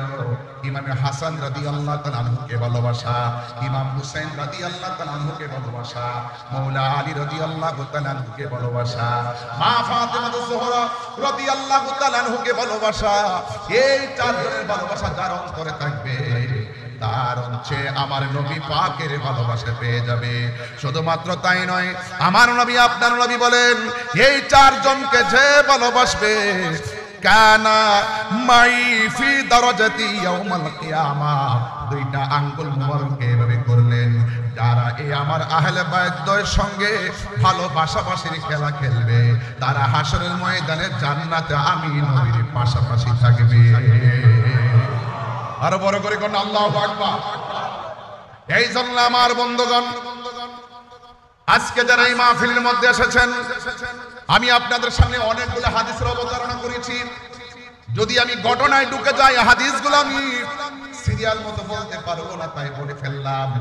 ইমাম হাসান রাদিয়াল্লাহু তাআলা আনহুকে ভালোবাসা, ইমাম হুসাইন রাদিয়াল্লাহু তাআলা আনহুকে ভালোবাসা, মাওলা আলী রাদিয়াল্লাহু তাআলা আনহুকে ভালোবাসা, মা ফাতেমা জোহরা রাদিয়াল্লাহু তাআলা আনহুকে ভালোবাসা। এই চারজনের ভালোবাসা যার অন্তরে থাকবে তার হচ্ছে আমার নবী পাকের ভালোবাসা পেয়ে যাবে। শুধুমাত্র তাই নয়, আমার নবী আপনার নবী বলেন, এই চারজনকে যে ভালোবাসবে কানা মাই ফি দারাজাতি ইয়াউমাল কিয়ামা, দুইটা আঙ্গুল মুবারক এভাবে করলেন, যারা এই আমার আহলে বায়তদের সঙ্গে ভালোবাসাবাসির খেলা খেলবে তারা হাসরের ময়দানে জান্নাতে আমি নবীর পাশাপাশি থাকবে। আরো বড় করে কোন আল্লাহু আকবার। এই জন্য আমার বন্ধুগণ, আজকে যারা এই মাহফিলের মধ্যে এসেছেন, আমি আপনাদের সামনে অনেকগুলো হাদিসের অবতারণা করেছি। যদি আমি ঘটনায় ঢুকে যাই, হাদিসগুলো আমি সিরিয়াল মতো বলতে পারবো না, তাই বলে ফেললাম।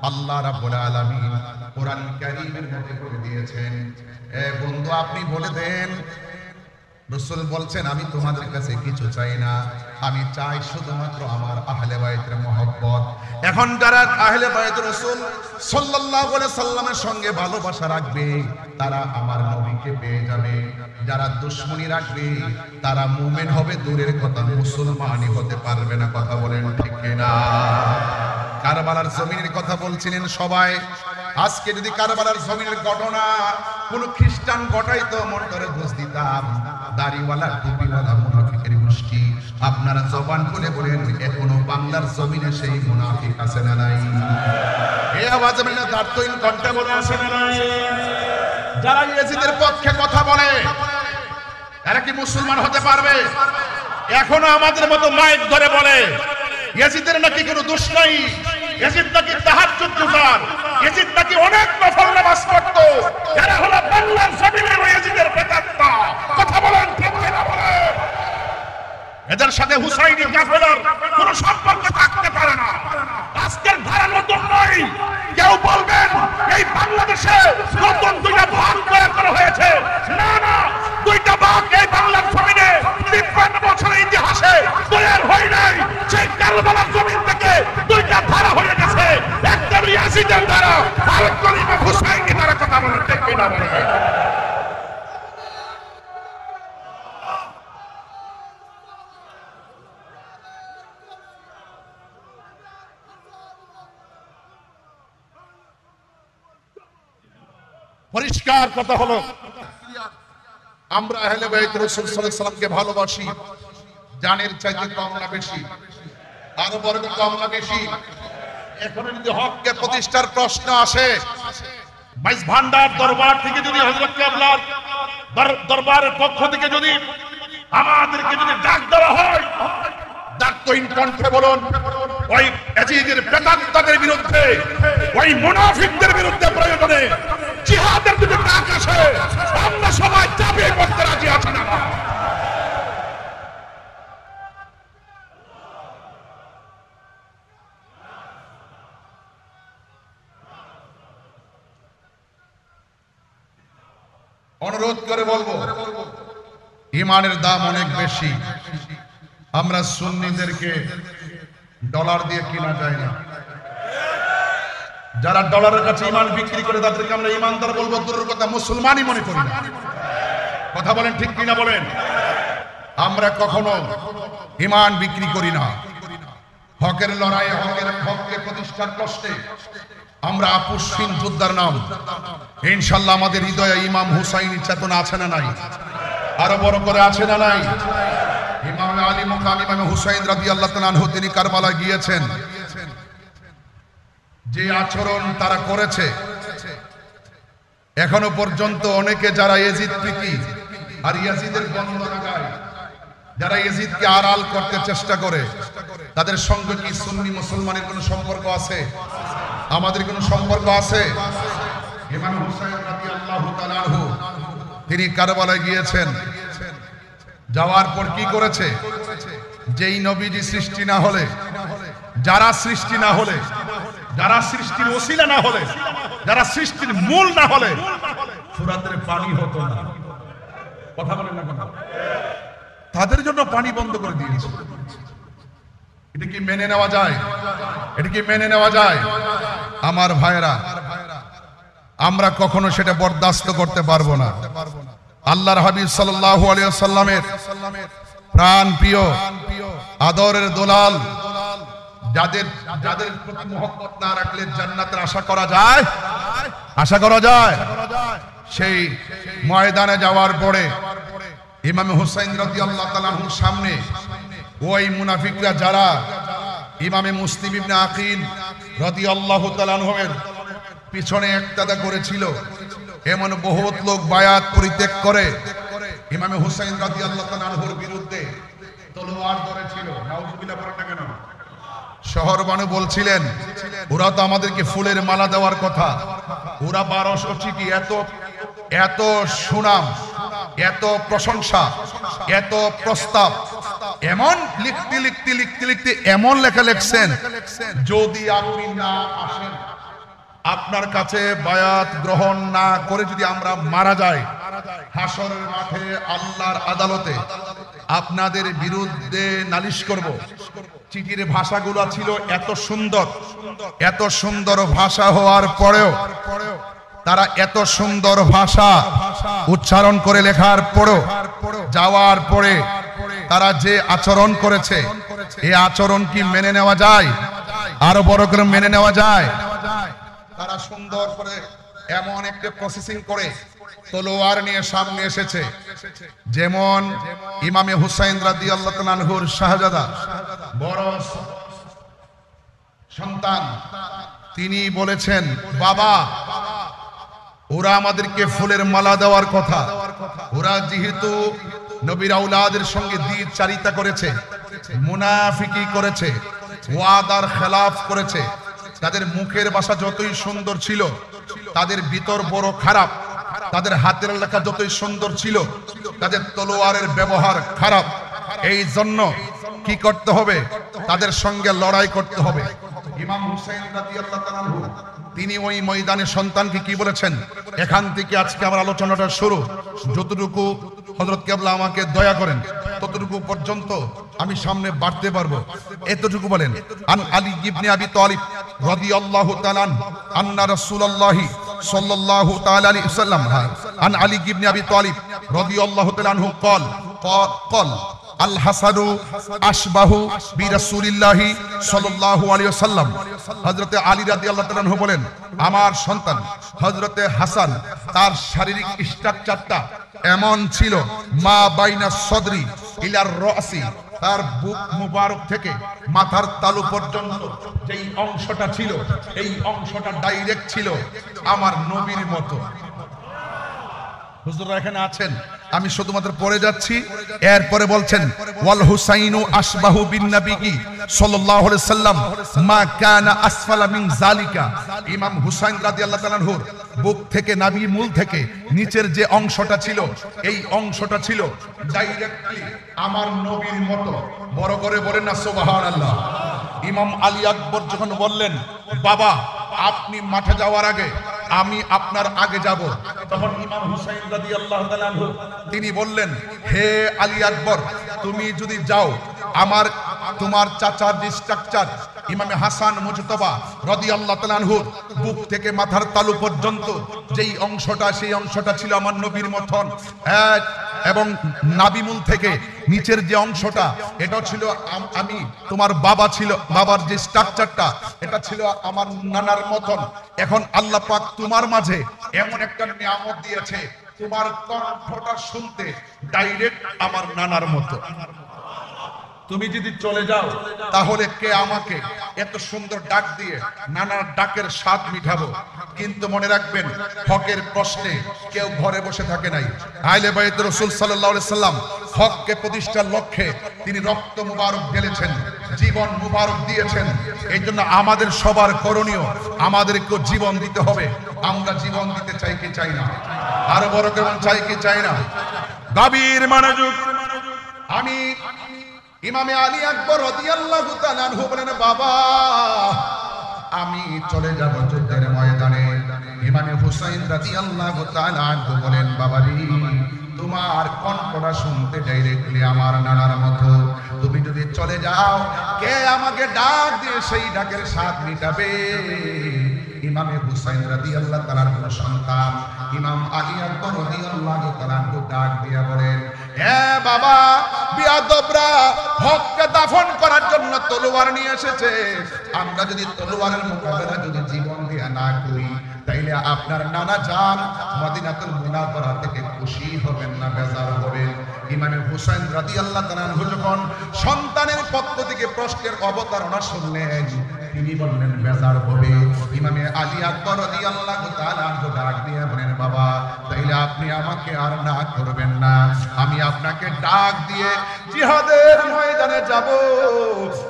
আল্লাহ রাব্বুল আলামিন কোরআন কারীমের মধ্যে বলে দিয়েছেন, এ বন্ধু আপনি বলে দেন, রাসূল বলছেন আমি তোমাদের কাছে কিছু চাই না, আমি চাই শুধুমাত্র আমার আহলে বায়তের মহব্বত। এখন যারা আহলে বায়ত রাসূল সাল্লাল্লাহু আলাইহি সাল্লামের সঙ্গে ভালোবাসা রাখবে তারা আমার নবীকে পেয়ে যাবে। যারা দুশমনি রাখবে তারা মুমিন হবে দূরের কথা, মুসলমানই হতে পারবে না। কথা বলেন ঠিক কিনা? কারবালার জমিনের কথা বলছিলেন সবাই। আজকে যদি কারবালার জমিনের ঘটনা কোন খ্রিস্টান ঘটাইতো, মন করে বুঝ দিতাম দাড়িওয়ালা টুপিওয়ালা মুনাফিকের গোষ্ঠী। আপনারা জবান খুলে বলেন, এখনো বাংলার জমিনে সেই মুনাফিক আছে না নাই? এই আওয়াজে বলেন, দাঁড়তইন কণ্ঠে বলে আছে না নাই? যারা ইয়েজিদের পক্ষে কথা বলে এরা কি মুসলমান হতে পারবে? এখনো আমাদের মতো মাইক ধরে বলে ইয়েজিদের নাকি কোনো দোষ নাই, ইয়েজিদ নাকি তাহাজ্জুদ গুজার, ইয়েজিদ নাকি অনেক নফল নামাজ পড়তো। এরা হলো বাংলার জমিনের ইয়েজিদের প্রেতাত্মা। কথা বলেন ঠিক কিনা বলেন? এদের সাথে হুসাইনি কাফেলার কোনো সম্পর্ক থাকতে পারে না। আজকের ধারা নতুন নয়। কেউ বলবেন এই বাংলাদেশে নতুন দুইটা ভাগ করা হয়েছে, না না, দুইটা ভাগ এই বাংলার জমিনে 53 বছরের ইতিহাসে তৈরি হয় নাই। সেই কারবালার জমিন থেকে দুইটা ধারা হয়ে গেছে, একটা ইয়াজিদের ধারা আর একটা ইমাম হুসাইনি ধারা। কথা বলেন ঠিক কিনা বলেন? পরিষ্কার কথা হলো, আমরা আহলে বাইত রাসূল সাল্লাল্লাহু আলাইহি সাল্লামকে ভালোবাসি জানের চাইতে কম না বেশি? আরো বড় কম না বেশি? এখন যদি হককে প্রতিষ্ঠার প্রশ্ন আসে, বাইশ ভান্ডার দরবার থেকে যদি হযরত কেবলার দরবারের পক্ষ থেকে যদি আমাদেরকে যদি ডাক দেওয়া হয়, ডাকতইন কণ্ঠে বলুন, ওই ইয়াজিদের প্রেতাত্মাদের বিরুদ্ধে, ওই মুনাফিকদের বিরুদ্ধে প্রয়োজনে জিহাদের যদি ডাক আসে, আমরা সবাই চাপিয়ে পড়তে রাজি আছি না? অনুরোধ করে বলবো, ইমানের দাম অনেক বেশি। আমরা সুন্নিদেরকে ডলার দিয়ে কিনা যায় না। যারা ডলারের কাছে ইমান বিক্রি করে তাদেরকে আমরা ইমানদার বলবো দূরের কথা, মুসলমানই মনে করি না। কথা বলেন ঠিক কিনা বলেন? আমরা কখনো ইমান বিক্রি করি না। হকের লড়াইয়ে হককে প্রতিষ্ঠার কষ্টে আমরা আপুসহীন যোদ্ধার নাম। ইনশাআল্লাহ আমাদের হৃদয়ে ইমাম হুসাইনি চেতনা আছে না নাই? আরো বড় করে আছে না নাই? ইমাম আলী মুকাম ইমাম হুসাইন রাদিয়াল্লাহু তাআলা আনহু তিনি কারবালায় গিয়েছেন। যে আচরণ তারা করেছে, এখনো পর্যন্ত অনেকে যারা ইয়াজিদ প্রীতি আর ইয়াজিদের বন্দনা গায়, যারা ইয়াজিদকে আড়াল করতে চেষ্টা করে, তাদের সঙ্গে কি সুন্নি মুসলমানের কোনো সম্পর্ক আছে? আমাদের কোনো সম্পর্ক আছে? ইমাম হুসাইন রাদিয়াল্লাহু তাআলা আনহু তিনি কারবালায় গিয়েছেন। যাওয়ার পর কি করেছে? যেই নবীজি সৃষ্টি না হলে, যারা সৃষ্টি না হলে, যারা সৃষ্টির ওসিলা না হলে, যারা সৃষ্টির মূল না হলে ফুরাতের পানি হতো না। কথা বলেন না কথা? তাদের জন্য পানি বন্ধ করে দিয়েছে। এটা কি মেনে নেওয়া যায়? এটা কি মেনে নেওয়া যায়? আমার ভাইরা, আমরা কখনো সেটা বরদাস্ত করতে পারবো না। আল্লাহর হাবিব সাল্লাল্লাহু আলাইহি ওয়াসাল্লামের প্রাণ প্রিয় আদরের দোলাল, যাদের প্রতি মহব্বত না রাখলে জান্নাতের আশা করা যায়? আশা করা যায়? সেই ময়দানে যাওয়ার পরে ইমাম হুসাইন রাদিয়াল্লাহু তাআলা আনহুর সামনে ওই মুনাফিকরা যারা ইমামে মুসলিম ইবনে আকিল রাদিয়াল্লাহু তাআলা আনহুর পিছনে ইক্তাদা করেছিল, এমন বহুত লোক বায়াত পরিত্যাগ করে ইমামে হুসাইন রাদিয়াল্লাহু তাআলা আনহুর বিরুদ্ধে তলোয়ার ধরেছিল। নাউজুবিল্লাহ বলেন না কেন? শহর বানু বলছিলেন, ওরা তো আমাদেরকে ফুলের মালা দেওয়ার কথা, ওরা 1200 চিঠি, এত সুনাম, এত প্রশংসা, এত প্রস্তাব, এমন লিখতে এমন লেখা লিখছেন, যদি আপনি না আসেন, আপনার কাছে বায়াত গ্রহণ না করে যদি আমরা মারা যাই, হাসরের মাঠে আল্লাহর আদালতে আপনাদের বিরুদ্ধে নালিশ করব। চিঠির ভাষাগুলো ছিল এত সুন্দর ভাষা হওয়ার পরেও, তারা এত সুন্দর ভাষা উচ্চারণ করে লেখার পরেও, যাওয়ার পরে তারা যে আচরণ করেছে, এই আচরণ কি মেনে নেওয়া যায়? আরো বড় করে মেনে নেওয়া যায়? তারা সুন্দর করে এমন একটা প্রসেসিং করে তলোয়ার নিয়ে সামনে এসেছে, যেমন ইমামে হুসাইন রাদিয়াল্লাহু তাআলা আনহুর শাহজাদা বড় সন্তান, তিনি বলেছেন, বাবা, ওরা আমাদেরকে ফুলের মালা দেওয়ার কথা, ওরা যেহেতু নবীর আওলাদের সঙ্গে দ্বিচারিতা করেছে, মুনাফিকি করেছে, ওয়াদার খেলাফ করেছে, তাদের মুখের ভাষা যতই সুন্দর ছিল, তাদের ভিতর বড় খারাপ, তাদের হাতের লেখা যতই সুন্দর ছিল, তাদের তলোয়ারের ব্যবহার খারাপ। এই জন্য কি করতে হবে? তাদের সঙ্গে লড়াই করতে হবে। ইমাম হুসাইন রাদিয়াল্লাহু তাআলা আনহু তিনি ওই ময়দানে সন্তানকে কি বলেছেন? এখান থেকে আজকে আমার আলোচনাটা শুরু। যতটুকু হযরত কেবলা আমাকে দয়া করেন, ততটুকু পর্যন্ত আমি সামনে বাড়তে পারবো। এতটুকু বলেন, আন আলী ইবনে আবি তালিব রাদিয়াল্লাহু তাআলা আন্না রাসূলুল্লাহি সাল্লাল্লাহু তাআলা আলাইহি ওয়াসাল্লাম, আন আলী ইবনে আবি তালিব রাদিয়াল্লাহু তাআলা আনহু قال আল হাসানু আশবাহু বিরাসূলিল্লাহি সাল্লাল্লাহু আলাইহি ওয়াসাল্লাম। হযরতে আলী রাদিয়াল্লাহু তাআলা আনহু বলেন, আমার সন্তান হযরতে হাসান, তার শারীরিক স্ট্রাকচারটা এমন ছিল, মা বাইনা সদরি ইলার রাসি, তার বুক মুবারক থেকে মাথার তালু পর্যন্ত যেই অংশটা ছিল, এই অংশটা ডাইরেক্ট ছিল আমার নবীর মতো। হুজুররা এখানে আছেন, আমি শুধুমাত্র পড়ে যাচ্ছি। এরপরে বলছেন, ওয়াল হুসাইনু আশবাহু বিন নবী সাল্লাল্লাহু আলাইহি সাল্লাম মা কানা আসফালা মিন যালিকা। ইমাম হুসাইন রাদিয়াল্লাহু তাআলা আনহুর বুক থেকে, নাভি মূল থেকে নিচের যে অংশটা ছিল, এই অংশটা ছিল ডাইরেক্টলি আমার নবীর মতো। বড় করে বলেন না সুবহানাল্লাহ। ইমাম আলী আকবর যখন বললেন, বাবা, আপনি মাঠে যাওয়ার আগে আমি আপনার আগে যাব, তখন ইমাম হুসাইন রাদিয়াল্লাহু তাআলা আনহু তিনি বললেন, হে আলী আকবর, তুমি যদি যাও, তোমার চাচার যে স্ট্রাকচার, ইমামে হাসান মুজতবা রাদিয়াল্লাহু তাআলা আনহুর বুক থেকে মাথার তালু পর্যন্ত যেই অংশটা, সেই অংশটা ছিল আমার নবীর মতন এক, এবং নাভিমূল থেকে নিচের যে অংশটা এটা ছিল আমি তোমার বাবা ছিল, বাবার যে স্ট্রাকচারটা এটা ছিল আমার নানার মতন। এখন আল্লাহ পাক তোমার মাঝে এমন একটা নিয়ামত দিয়েছে, তোমার কণ্ঠটা শুনতে ডাইরেক্ট আমার নানার মতো। তুমি যদি চলে যাও তাহলে কে আমাকে এত সুন্দর ডাক দিয়ে নানার ডাকের স্বাদ মিটাবো? কিন্তু মনে রাখবেন, হকের প্রশ্নে কেউ ঘরে বসে থাকে নাই। আহলে বাইত রাসূল সাল্লাল্লাহু আলাইহি সাল্লাম হককে প্রতিষ্ঠার লক্ষ্যে তিনি রক্ত মুবারক ঢেলেছেন, জীবন মুবারক দিয়েছেন। এই জন্য আমাদের সবার করণীয়, আমাদেরকে জীবন দিতে হবে। আমরা জীবন দিতে চাই কি চাই না? আরো বড় কেমন চাই কি চাই না? গাভীর মনোযোগ। আমি ইমামে আলী আকবর রাদিয়াল্লাহু তাআলা আনহু বলেন, বাবা আমি চলে যাব যুদ্ধের ময়দানে। ইমামে হুসাইন রাদিয়াল্লাহু তাআলা আনহু বলেন, বাবাজি তোমার কণ্ঠটা শুনতে ডাইরেক্টলি আমার নানার মতো। তুমি যদি চলে যাও, কে আমাকে ডাক দিয়ে সেই ডাকের স্বাদ মিটাবে? ইমামে হুসাইন রাদিয়াল্লাহু তাআলার সন্তান ইমাম আলী আকবর রাদিয়াল্লাহু তাআলা ডাক দিয়ে বলেন, হে বাবা, বিয়াদবরা হককে দাফন করার জন্য তলোয়ার নিয়ে এসেছে। আমরা যদি তলোয়ারের মোকাবেলা যদি জীবন দিয়ে না করি, তাইলে আপনার নানা জান মদিনাতুল মুনাওয়ারা থেকে খুশি হবেন না বেজার হবেন? ইমামে হুসাইন রাদিয়াল্লাহু তাআলা যখন সন্তানের পক্ষ থেকে প্রশ্নের অবতারণা শুনলেন, তিনি বললেন বেজার হবে। ইমামে আলী আকবর রাদিয়াল্লাহু তাআলা ডাক দিয়ে বলেন, বাবা তাইলে আপনি আমাকে আর না করবেন না, আমি আপনাকে ডাক দিয়ে জিহাদের ময়দানে যাব,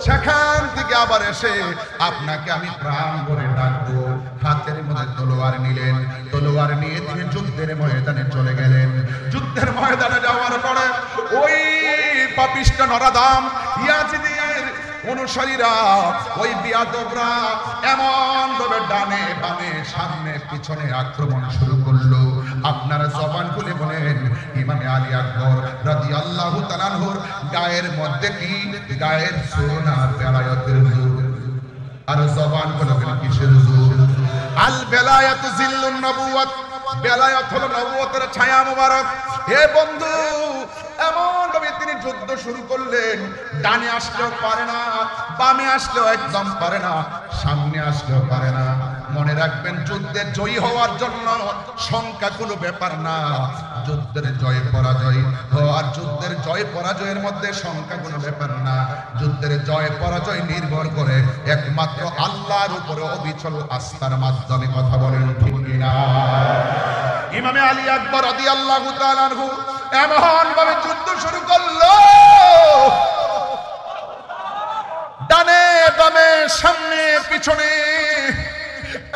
সেখান থেকে আবার এসে আপনাকে আমি প্রাণ ভরে ডাকবো। হাতের মধ্যে তলোয়ার নিলেন, তলোয়ার নিয়ে তিনি যুদ্ধের ময়দানে চলে গেলেন। যুদ্ধের ময়দানে যাওয়ার পরে ওই পাপিষ্ঠ নরাদাম ইয়াজিদের অনুসারীরা, ওই বিয়াদবরা এমন ভাবে ডানে বামে সামনে পিছনে আক্রমণ শুরু করলো। আপনারা জবান খুলে বলেন, ইমামে আলী আকবর রাদিয়াল্লাহু তাআলা আনহুর গায়ের মধ্যে কি? গায়ের সোনা বেলায়েতের জোর। আর জবান খুলে বলেন কিসের জোর? আল বেলায়েতু জিল্লুন নবুওয়াত, বেলায়েত হলো নবুয়তের ছায়া মুবারক। হে বন্ধু, এমন ভাবে তিনি যুদ্ধ শুরু করলেন, ডানে আসলেও পারে না, বামে আসলেও একদম পারে না, সামনে আসলেও পারে না। মনে রাখবেন, যুদ্ধে জয়ী হওয়ার জন্য সংখ্যা কোনো ব্যাপার না। যুদ্ধের জয় পরাজয় আর যুদ্ধের জয় পরাজয়ের মধ্যে সংখ্যা কোনো ব্যাপার না। যুদ্ধের জয় পরাজয় নির্ভর করে একমাত্র আল্লাহর উপরে অবিচল আস্থার মাধ্যমে। কথা বলেন ঠিক কিনা? ইমামে আলী আকবর রাদিয়াল্লাহু তাআলা আনহু এমন ভাবে যুদ্ধ শুরু করলো, ডানে বামে সামনে পিছনে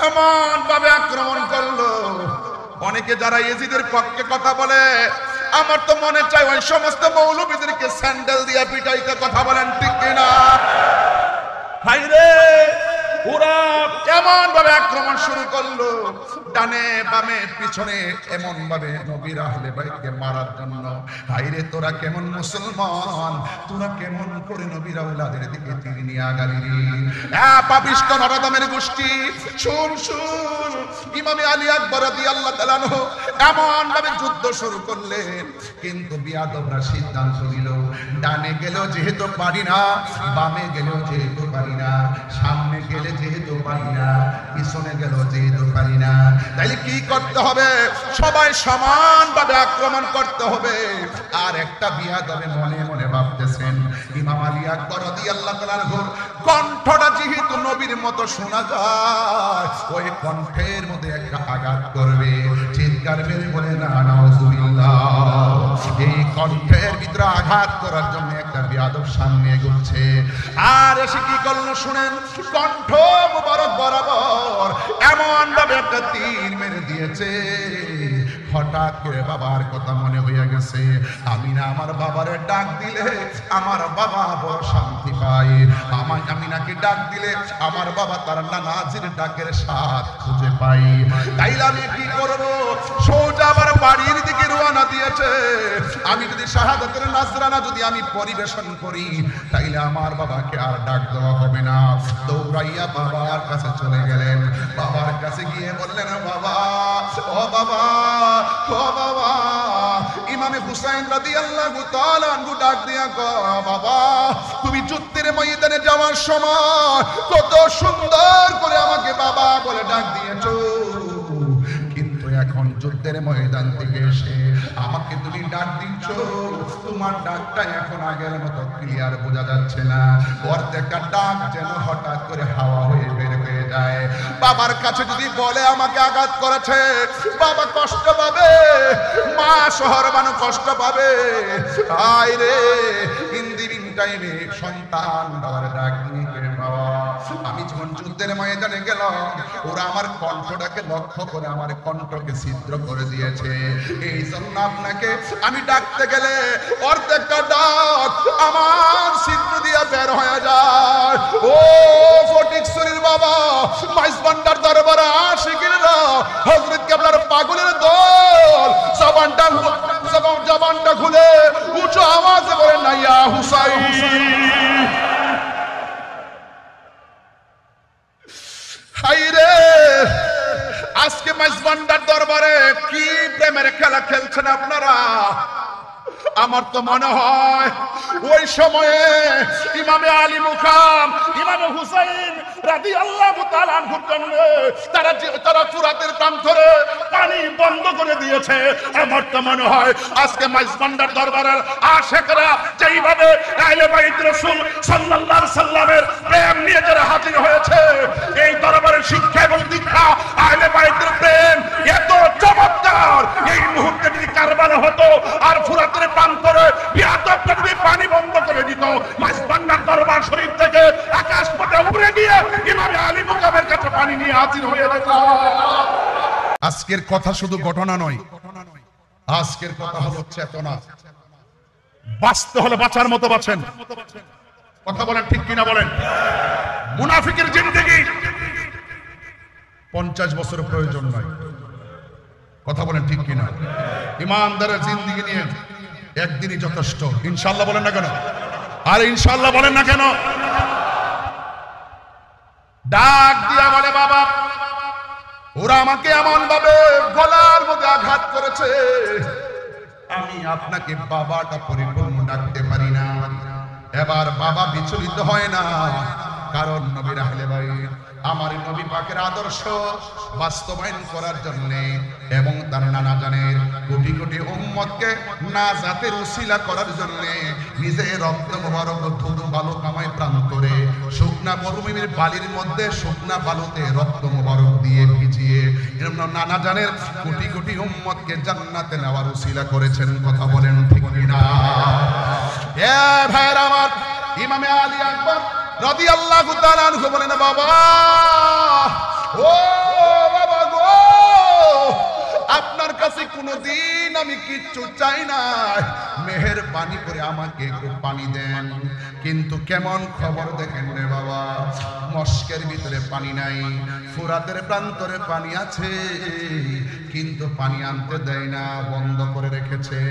এমন ভাবে আক্রমণ করলো। অনেকে যারা ইয়েজিদের পক্ষে কথা বলে, আমার তো মনে চায় ওই সমস্ত মৌলবীদেরকে স্যান্ডেল দিয়ে পিটাইতে। কথা বলেন ঠিক কিনা? হাইরে, ওরা এমন ভাবে আক্রমণ শুরু করলো, ডানে বামে পিছনে এমন ভাবে নবীর আহলে বাইতকে মারার জন্য। হাইরে, তোরা কেমন মুসলমান, তোরা কেমন করে নবীর আওলাদের দিকে তীর নিয়ে আগালি? পাপিষ্ঠ নরদমের গোষ্ঠী, শুন শুন, ইমামে আলী আকবর রাদিয়াল্লাহু তাআলা আনহু এমন ভাবে যুদ্ধ শুরু করলেন। কিন্তু বিয়াদবরা সিদ্ধান্ত নিল, ডানে গেলেও যেহেতু পারি না, বামে গেলেও যেহেতু পারি না, সামনে গেলে যেহেতু পারি না, পিছনে গেলেও যেহেতু পারি না, তাইলে কি করতে হবে? সবাই সমানভাবে আক্রমণ করতে হবে। আর একটা বিয়াদবে মনে মনে ভাবতেছেন, ইমাম আলী আকবর রাদিয়াল্লাহু তাআলা আনহুর কণ্ঠটা যেহেতু নবীর মতো শোনা যায়, ওই কণ্ঠের মধ্যে একটা আঘাত করবে। চিৎকার মেরে বলে না নাউজুবিল্লাহ। এই কণ্ঠের ভিতরে আঘাত করার জন্য একটা বিয়াদব সামনে এগোচ্ছে। আর এসে কি করলো শুনেন, কণ্ঠ মুবারক বরাবর এমন ভাবে একটা তীর মেরে দিয়েছে। হঠাৎ করে বাবার কথা মনে হয়ে গেছে, আমি না আমার বাবারে ডাক দিলে আমার বাবা বড় শান্তি পায়, আমি নাকি ডাক দিলে আমার বাবা তার নানাজির ডাকের স্বাদ খুঁজে পাই। তাইলে আমি কি করব? সোজা আবার বাড়ির দিকে রওনা দিয়ে দিয়েছে, আমি যদি শাহাদাতের নাজরানা যদি আমি পরিবেশন করি তাইলে আমার বাবাকে আর ডাক দেওয়া হবে না। দৌড়াইয়া বাবার কাছে চলে গেলেন। বাবার কাছে গিয়ে বললেন, বাবা, ও বাবা, ও বাবা। ইমামে হুসাইন রাদিয়াল্লাহু তাআলা আনহু ডাক দিয়া কয়, বাবা, তুমি যুদ্ধের ময়দানে যাওয়ার সময় কত সুন্দর করে আমাকে বাবা বলে ডাক দিয়েছো, কিন্তু এখন যুদ্ধের ময়দান থেকে এসে আমাকে তুমি ডাক দিচ্ছ, তোমার ডাকটা এখন আগের মতো ক্লিয়ার বোঝা যাচ্ছে না। প্রত্যেকটা ডাক যেন হঠাৎ করে হাওয়া হয়ে বের হয়ে যায়। বাবার কাছে যদি বলে আমাকে আঘাত করেছে, বাবা কষ্ট পাবে, মা শহর মানুষ কষ্ট পাবে। আয় রে, ইন্দিরিন টাইমে সন্তান বাবার ডাক নিয়ে বাবা, আমি যখন যুদ্ধের ময়দানে গেলাম, ওরা আমার কণ্ঠটাকে লক্ষ্য করে আমার কণ্ঠকে ছিদ্র করে দিয়েছে। এই জন্য আপনাকে আমি ডাকতে গেলে প্রত্যেকটা ডাক আমার ছিদ্র দিয়ে বের হয়ে যায়। ও ফটিকছড়ির বাবা, মাইজবান্ডার দরবারে আশিকিরা, হযরত কেবলার পাগলের দল, জবানটা খুলে উঁচু আওয়াজে বলে, না ইয়া হুসাইন। হায়রে, আজকে মাইজবান্ডার দরবারে কি প্রেমের খেলা খেলছেন আপনারা। আমার তো মনে হয় ওই সময়ে ইমামে আলী মুকাম, ইমামে হুসাইন রাদিয়াল্লাহু তাআলা আনহুর জন্য তারা ফুরাতের প্রান্তরে পানি বন্ধ করে দিয়েছে। আমার তো মনে হয় আজকে মাইজবান্ডার দরবারের আশিকরা যেইভাবে আহলে বাইত রাসূল সাল্লাল্লাহু আলাইহি সাল্লামের প্রেম নিয়ে যারা হাজির হয়েছে, এই দরবারের শিক্ষা এবং দীক্ষা, আহলে বাইতের প্রেম এত চমৎকার, এই মুহূর্তে যদি কারবালা হতো আর ফুরাতের প্রান্তরে বিয়াদবটা যদি পানি বন্ধ করে দিত, মাইজবান্ডার দরবার শরীফ থেকে আকাশ পথে উড়ে গিয়ে ইমামে আলী মুকামের কাছে পানি নিয়ে হাজির হয়ে যেত। আজকের কথা শুধু ঘটনা নয়, আজকের কথা হলো চেতনা। বাঁচতে হলে বাঁচার মতো বাঁচেন। কথা বলেন ঠিক কিনা বলেন। মুনাফিকের জিন্দেগি 50 বছর প্রয়োজন নয়। কথা বলেন ঠিক কিনা। ইমানদারের জিন্দেগি নিয়ে একদিনই যথেষ্ট। ইনশাআল্লাহ বলেন না কেন? আর ইনশাআল্লাহ বলেন না কেন? ডাক দিয়া বলে, বাবা, ওরা আমাকে এমন ভাবে গলার মধ্যে আঘাত করেছে, আমি আপনাকে বাবাটা পরিপূর্ণ ডাকতে পারি না। এবার বাবা বিচলিত হয় না, কারণ নবীর আহলে বাইত আমার নবী পাকের আদর্শ বাস্তবায়ন করার জন্য এবং তার নানা জানের কোটি কোটি উম্মতকে নাজাতের উসিলা করার জন্য নিজে রক্ত মোবারক ধুধু বালু কামায় প্রান্তরে শুকনা মরুভূমির বালির মধ্যে শুকনা বালুতে রক্ত মোবারক দিয়ে ভিজিয়ে এরকম নানা জানের কোটি কোটি উম্মতকে জান্নাতে নেওয়ার উসিলা করেছেন। কথা বলেন ঠিক কিনা? এ ভাইরা আমার, ইমামে আলী আকবর রাদিয়াল্লাহু তাআলা আনহু বলেন, বাবা, ও বাবা গো, আপনার কাছে কোনদিন আমি কিচ্ছু চাই না, মেহেরবানি করে আমাকে একটু পানি দেন। কিন্তু কেমন খবর দেখেন রে বাবা, মস্কের ভিতরে পানি নাই, ফুরাতের প্রান্তরে পানি আছে, কিন্তু পানি আনতে দেয় না, বন্ধ করে রেখেছে।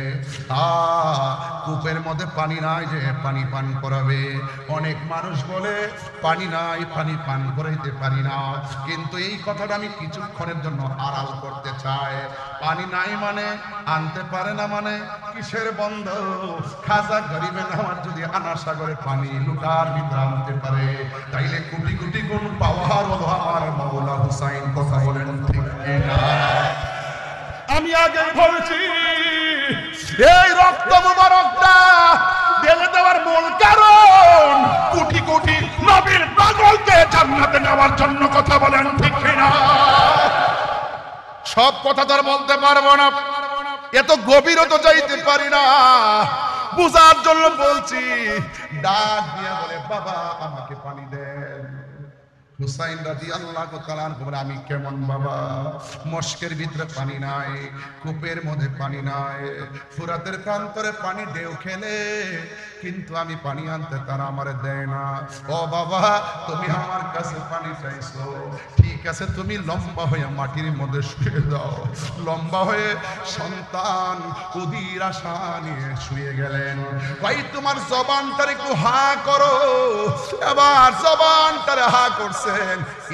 কূপের মধ্যে পানি নাই যে পানি পান করাবে। অনেক মানুষ বলে পানি নাই, পানি পান করাইতে পারি না, কিন্তু এই কথাটা আমি কিছুক্ষণের জন্য আড়াল করতে চাই। পানি নাই মানে আনতে পারে না মানে কিসের বন্ধ? খাজা গরিবে নামাজ যদি আনা সাগরে পানি লুটার ভিতরে আনতে পারে, তাইলে কোটি কোটি গুণ পাওয়ার হলো আমার মাওলা হুসাইন। কথা বলেন ঠিক না? আমি আগে বলেছি এই রক্ত মুবারকটা ঢেলে দেওয়ার মূল কারণ কোটি কোটি নবীর পাগলকে জান্নাতে নেওয়ার জন্য। কথা বলেন ঠিক না? সব কথা তো আর বলতে পারবো না, এত গভীরও তো যাইতে পারি না, বুঝার জন্য বলছি। ডাক দিয়ে বলে, বাবা আমাকে পানি দেন। হুসাইন রাদিয়াল্লাহু তাআলা আনহু বলে, আমি কেমন বাবা, মস্কের ভিতরে পানি নাই, কূপের মধ্যে পানি নাই, ফুরাতের প্রান্তরে পানি ঢেউ খেলে, কিন্তু আমি পানি আনতে তারা আমারে দেয় না। ও বাবা, তুমি আমার কাছে পানি চাইছো, ঠিক আছে, তুমি লম্বা হয়ে মাটির মধ্যে শুয়ে যাও। লম্বা হয়ে সন্তান উদির আশা নিয়ে শুয়ে গেলেন। ভাই তোমার জবানটার একটু হা করো। এবার জবানটার হা করছেন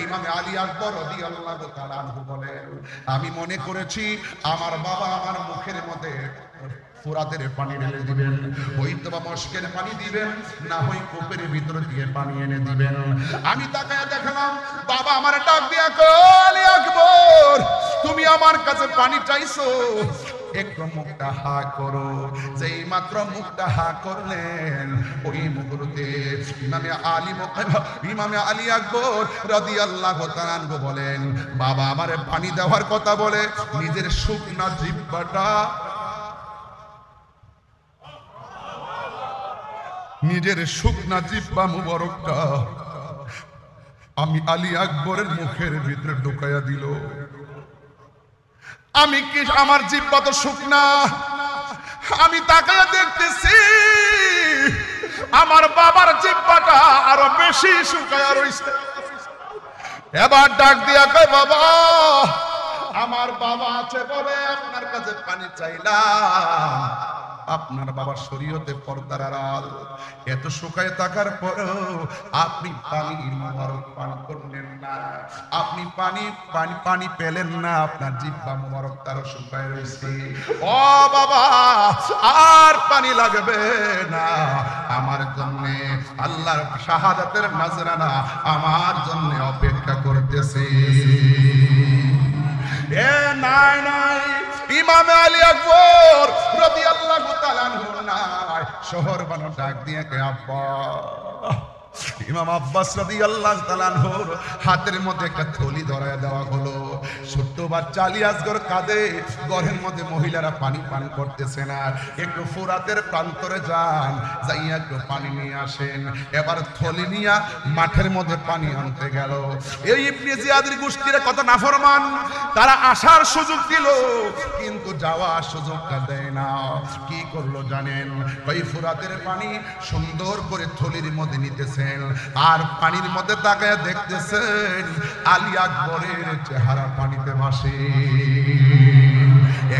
ইমামে আলী আকবর রাদিয়াল্লাহু তাআলা আনহু বলেন, আমি মনে করেছি আমার বাবা আমার মুখের মধ্যে ফুরাতের পানি ঢেলে দিবেন, হয়তো বা মস্কের পানি দিবেন, না হয় কূপের ভিতর দিয়ে পানি এনে দিবেন। আমি তাকায় দেখলাম বাবা আমার ডাক দিয়া কয়, আলী আকবর, তুমি আমার কাছে পানি চাইছো, একটু মুখটা হা করো। যেই মাত্র মুখটা হা করলেন, ওই মুহূর্তে ইমামে আলী আকবর রাদিয়াল্লাহু তাআলা আনহু বলেন, বাবা আমারে পানি দেওয়ার কথা বলে নিজের শুকনা জিহ্বাটা, নিজের শুকনা জিহ্বা মুবারকটা আমি আলী আকবরের মুখের ভিতরে ঢুকাইয়া দিল। আমি কি, আমার জিহ্বা তো শুকনা, আমি তাকায়া দেখতেছি আমার বাবার জিহ্বাটা আরো বেশি শুকায়া রইছে। এবার ডাক দিয়া কয়, বাবা আমার বাবা আছে বলে আপনার কাছে পানি চাইলাম, আপনার বাবার শরীয়তে পর্দার আড়াল, এত শুকায় থাকার পরেও আপনি পানি মোবারক পান করলেন না, আপনি পানি পেলেন না, আপনার জিহ্বা মোবারক তারও শুকায় রয়েছে। ও বাবা আর পানি লাগবে না, আমার জন্য আল্লাহর শাহাদাতের নজরানা আমার জন্য অপেক্ষা করতেছে। এ নাই নাই, ইমামে আলী আকবর রাদিয়াল্লাহু তাআলা আনহু নাই, শহর বানো ডাক দিয়ে কে আব্বা, ইমাম আব্বাস রাদিয়াল্লাহু তাআলা আনহুর হাতের মধ্যে একটা থলি ধরায় দেওয়া হলো। ছোট্ট বাচ্চা আলী আসগর কাঁদে, ঘরের মধ্যে মহিলারা পানি পান করতেছে না, একটু ফুরাতের প্রান্তরে যান, যাইয়া একটু পানি নিয়ে আসেন। এবার থলি নিয়া মাঠের মধ্যে পানি আনতে গেল। এই ইবনে জিয়াদের গোষ্ঠীর কত নাফরমান, তারা আসার সুযোগ দিল কিন্তু যাওয়ার সুযোগটা দেয় না। কি করলো জানেন? ওই ফুরাতের পানি সুন্দর করে থলির মধ্যে নিতেছে, আর পানির মধ্যে তাকায় দেখতেছেন আলী আকবরের চেহারা পানিতে ভাসে।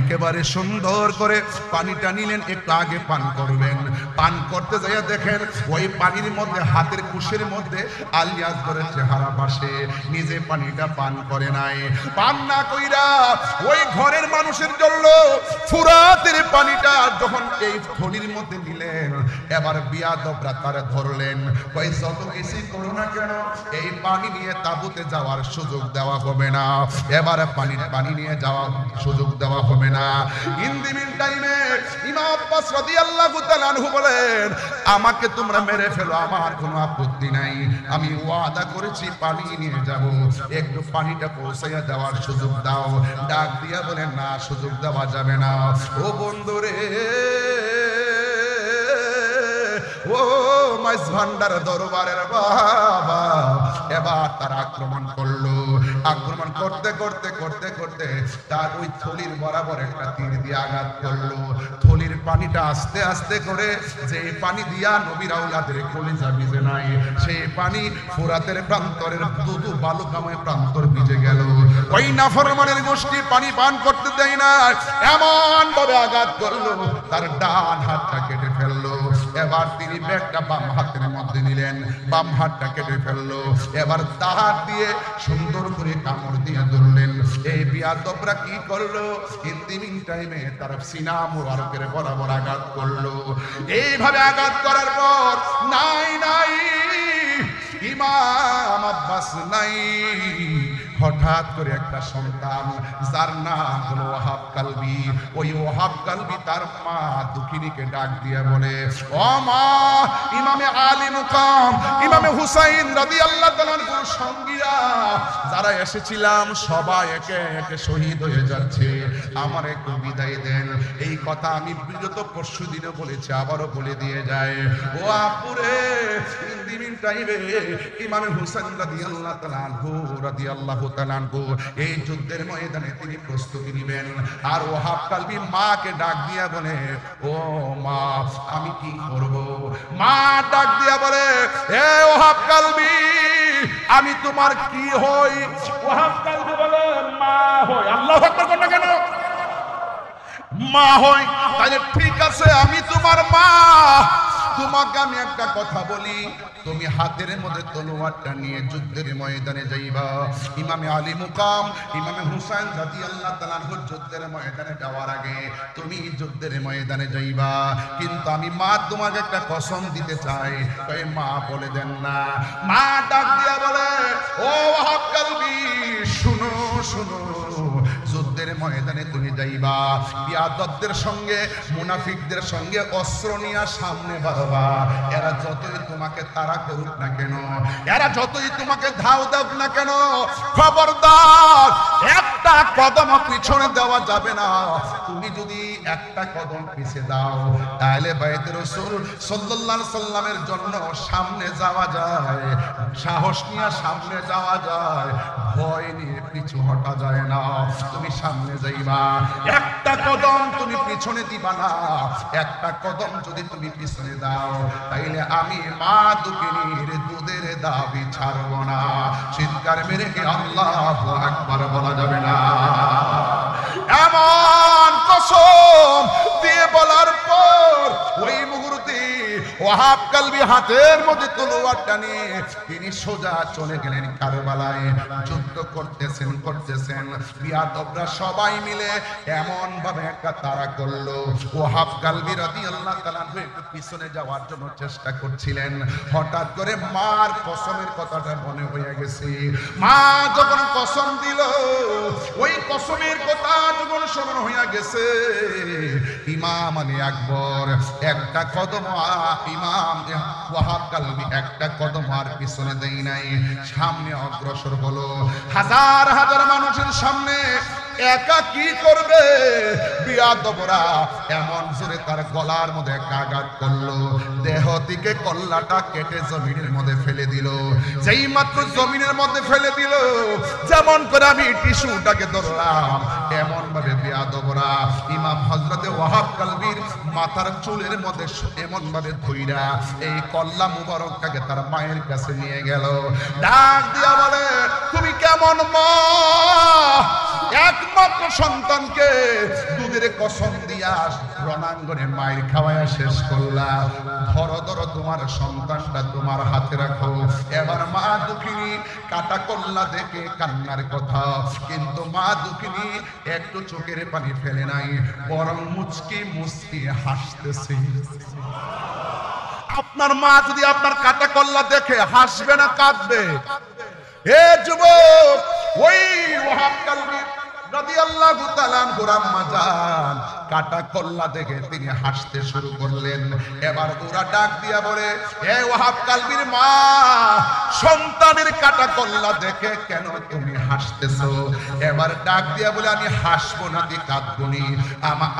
একেবারে সুন্দর করে পানিটা নিলেন, একটু আগে পান করবেন, পান করতে যাইয়া দেখেন ওই পানির মধ্যে হাতের কুশের মধ্যে আলী আকবরের চেহারা ভাসে। নিজে পানিটা পান করে নাই, পান না কইরা ওই ঘরের মানুষের জন্য ফুরাতের পানিটা যখন এই থলির মধ্যে নিলেন, এবার বিয়াদবরা তারা ধরলেন, কই যত কিছু করো না কেন এই পানি নিয়ে তাঁবুতে যাওয়ার সুযোগ দেওয়া হবে না, এবারে পানি নিয়ে যাওয়ার সুযোগ দেওয়া হবে না। ইন দি মিন টাইমে ইমাম আব্বাস রাদিয়াল্লাহু তাআলা আনহু বলেন, আমাকে তোমরা মেরে ফেলো, আমার কোনো আপত্তি নাই, আমি ওয়াদা করেছি পানি নিয়ে যাব, একটু পানিটা পৌঁছাইয়া দেওয়ার সুযোগ দাও। ডাক দিয়া বলেন, না সুযোগ দেওয়া যাবে না। ও বন্ধুরে, ও মাইজ ভান্ডার দরবারের বাবা, এবার তার আক্রমণ করলো। আক্রমণ করতে করতে করতে করতে তার ওই থলির বরাবর একটা তীর দিয়ে আঘাত করলো। থলির পানিটা আস্তে আস্তে করে, যে পানি দিয়া নবীর আওলাদের কলিজা ভিজে নাই, সেই পানি ফুরাতের প্রান্তরের দুদু বালুকাময় প্রান্তর ভিজে গেল। ওই নাফরমানের গোষ্ঠী পানি পান করতে দেয় না, এমন ভাবে আঘাত করলো তার ডান হাতটা কেটে ফেললো। এবার তিনি ব্যাগটা বাম হাতের মধ্যে নিলেন, বাম হাতটা কেটে ফেললো। এবার তাহার দিয়ে সুন্দর করে কামড় দিয়ে ধরলেন। এই বিয়াদবরা কি করলো? ইন্দিমিন টাইমে তার সিনা মুবারকের বরাবর আঘাত করলো। এইভাবে আঘাত করার পর নাই নাই ইমাম আব্বাস নাই, হঠাৎ করে একটা সন্তান যার নাম হলো ওয়াহাব কালবি, ওই ওয়াহাব কালবি তার মা দুঃখিনীকে ডাক দিয়ে বলে, ও মা, ইমামে আলী মুকাম ইমামে হুসাইন রাদিয়াল্লাহু তাআলার সঙ্গীরা যারা এসেছিলাম সবাই একে একে শহীদ হয়ে যাচ্ছে, আমার একটু বিদায় দেন। এই কথা আমি বিগত পরশু দিনে বলেছি, আবারও বলে দিয়ে যায়। ও আপুরে, ইন্দিমিন টাইমে ইমামে হুসাইন রাদিয়াল্লাহু তাআলা এই যুদ্ধের ময়দানে তিনি প্রস্তুতি নেবেন। আর ওয়াহাব কালবি মাকে ডাক দিয়া বলে, ও মা, আমি কি করব? মা ডাক দিয়া বলে, এ ওয়াহাব কালবি, আমি তোমার কি হই? ওয়াহাব কালবি বলে, মা হই। আল্লাহু আকবার বলেন না কেন? মা হই, তাহলে ঠিক আছে, আমি তোমার মা। তোমাকে আমি একটা কথা বলি, তুমি হাতের মধ্যে তলোয়ারটা নিয়ে যুদ্ধের ময়দানে যাইবা। ইমামে আলী মুকাম ইমামে হুসাইন রাদিয়াল্লাহু তাআলা যুদ্ধের ময়দানে যাওয়ার আগে তুমি যুদ্ধের ময়দানে যাইবা, কিন্তু আমি মা তোমাকে একটা কসম দিতে চাই। তাই মা বলে দেন না। মা ডাক দিয়া বলে, ও ওয়াহাব কালবি, শুনো শুনো, যুদ্ধের ময়দানে তুমি যাইবা, বিয়াদতদের সঙ্গে মুনাফিকদের সঙ্গে অস্ত্র নিয়ে সামনে বাড়বা। এরা যতই তোমাকে তাড়া করুক না কেন, এরা যতই তোমাকে ধাও দাও না কেন, খবরদার একটা কদম পিছনে দেওয়া যাবে না। তুমি যদি একটা কদম পিছে দাও, তাহলে বাইতুর রাসূল সাল্লাল্লাহু আলাইহি সাল্লামের জন্য সামনে যাওয়া যায়, সাহস নিয়ে সামনে যাওয়া যায়, ভয় নিয়ে পিছু হটা যায় না। তুমি সামনে যাইবা, একটা কদম তুমি পিছনে দিবা না। একটা কদম যদি তুমি পিছনে দাও, তাইলে আমি মা দুঃখিনীর দুধের দাবি ছাড়ব না। চিৎকার মেরে কি আল্লাহু আকবার বলা যাবে না? এমন কসম দিয়ে বলার পর ওই মুহূর্তে ওয়াহাব কালবি হাতের মধ্যে তলোয়ারটা নিয়ে তিনি সোজা চলে গেলেন কারবালায়। যুদ্ধ করতেছেন বিয়াদবরা সবাই মিলে এমন ভাবে একটা তাড়া করলো, ওয়াহাব কালবি রাদিয়াল্লাহু তাআলা একটু পিছনে যাওয়ার জন্য চেষ্টা করছিলেন। হঠাৎ করে মার কসমের কথাটা মনে হয়ে গেছে। মা যখন কসম দিল, ওই কসমের কথা যখন স্মরণ হয়ে গেছে, ইমাম আলী আকবর একটা কদম, ইমাম ওয়াহাব কালবি একটা কদম আর পিছনে দেয় নাই, সামনে অগ্রসর হলো। হাজার হাজার মানুষের সামনে একা কি করবে? বিয়াদবরা এমন জোরে তার গলার মধ্যে আঘাত করলো, দেহ থেকে কল্লাটা কেটে জমিনের মধ্যে ফেলে দিল। যেই মাত্র জমিনের মধ্যে ফেলে দিল, যেমন করে আমি টিস্যুটাকে ধরলাম, এমন ভাবে বিয়াদবরা ইমাম হযরতে ওয়াহাব কালবির মাথার চুলের মধ্যে এমন ভাবে ধইরা এই কল্লা মুবারকটাকে তার মায়ের কাছে নিয়ে গেল। ডাক দিয়া বলে, তুমি কেমন মা? একমাত্র সন্তানকে দুধের কসম দিয়া রণাঙ্গনে মায়ের খাওয়ায়া শেষ করলা। ধরো ধরো তোমার সন্তানটা তোমার হাতে রাখো। এবার মা দুঃখিনী কাটা কল্লা দেখে কান্নার কথা, কিন্তু মা দুঃখিনী একটু চোখের পানি ফেলে নাই, বরং মুচকি মুচকি হাসতেছে। আপনার মা যদি আপনার কাটা কল্লা দেখে হাসবে না কাঁদবে? হে যুবক, ওই ওয়াহাব কালবি রাদিয়াল্লাহু তাআলা আনহুর আম্মা জান কাটা কল্লা দেখে তিনি হাসতে শুরু করলেন। এবার ওরা ডাক দিয়া বলে, হে ওয়াহাব কালবির মা, সন্তানের কাটা কল্লা দেখে কেন তুমি হাসতেছো? এবার ডাক দিয়া বলে, আমি হাসবো না দি কাঁদবো নি।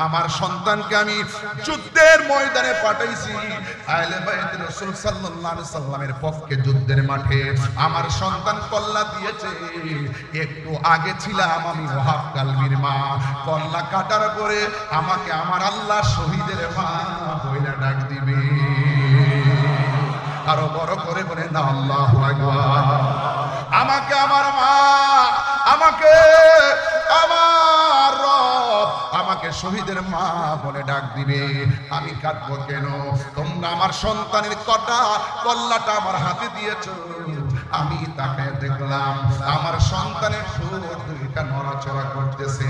আমার সন্তানকে আমি যুদ্ধের ময়দানে পাঠাইছি, আহলে বাইত রাসূল সাল্লাল্লাহু আলাইহি সাল্লামের পক্ষে যুদ্ধের মাঠে আমার সন্তান কল্লা দিয়েছে। একটু আগে ছিলাম আমি ওয়াহাব কালবির মা, কল্লা কাটার পরে আমাকে আমার আল্লাহ শহীদের মা বইলা ডাক দিবে। আরো বড় করে বলে না আল্লাহু আকবার। আমাকে আমার মা, আমাকে আমার রব আমাকে শহীদের মা বলে ডাক দিবে। আমি কাঁদবো কেন? তোমরা আমার সন্তানের কল্লাটা আমার হাতে দিয়েছো। আমি তাকে দেখলাম, আমার সন্তানের ঠোঁট থেকে নড়াচড়া করতেছে।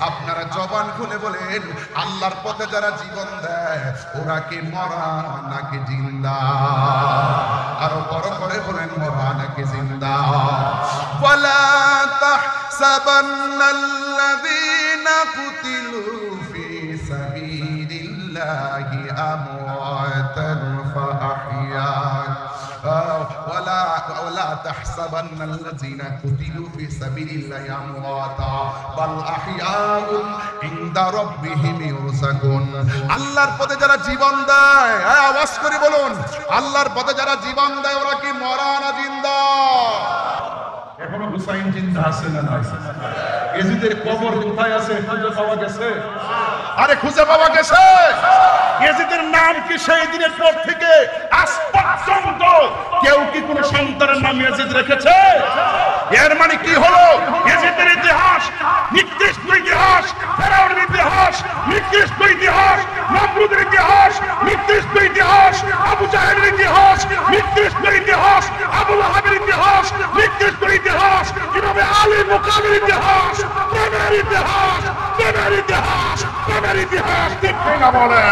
আপনারা জবান খুলে বলেন, আল্লাহর পথে যারা জীবন দেয় ওরা কি মরা নাকি জিন্দা? আরো বড় করে বলেন, মরা নাকি জিন্দা? ওয়ালা তাহসাবান্নাল্লাযীনা কুতিলু ফি সাবিলিল্লাহি আমওয়াতান ফাআহইয়া ولا تحسبن الذين قتلوا في سبيل الله امواتا بل احياء عند ربهم يرزقون। আল্লাহর পথে যারা জীবন দেয়, আওয়াজ করে বলুন, আল্লাহর পথে যারা জীবন দেয় ওরা কি মরা না জিন্দা? এখনো হুসাইন জিন্দা আছে না নাই? ইয়াজিদের কবর কোথায় আছে? খুঁজে পাওয়া গেছে? আরে খুঁজে পাওয়া গেছে। ইয়াজিদের নাম কি সেই দিনের পর থেকে আজ পর্যন্ত কেউ কি কোন সন্তানের নাম ইয়াজিদ রেখেছে? এর মানে কি হলো? ইয়াজিদের ইতিহাস নিকৃষ্ট ইতিহাস, ফেরাউনের ইতিহাস নিকৃষ্ট ইতিহাস, নমরুদের ইতিহাস নিকৃষ্ট ইতিহাস, আবু জাহেলের ইতিহাস নিকৃষ্ট ইতিহাস, আবু লাহাবের ইতিহাস নিকৃষ্ট ইতিহাস, কিভাবে আলী মুকামের ইতিহাস, প্রেমের ইতিহাস, প্রেমের ইতিহাস, প্রেমের ইতিহাস ঠিক না বলে?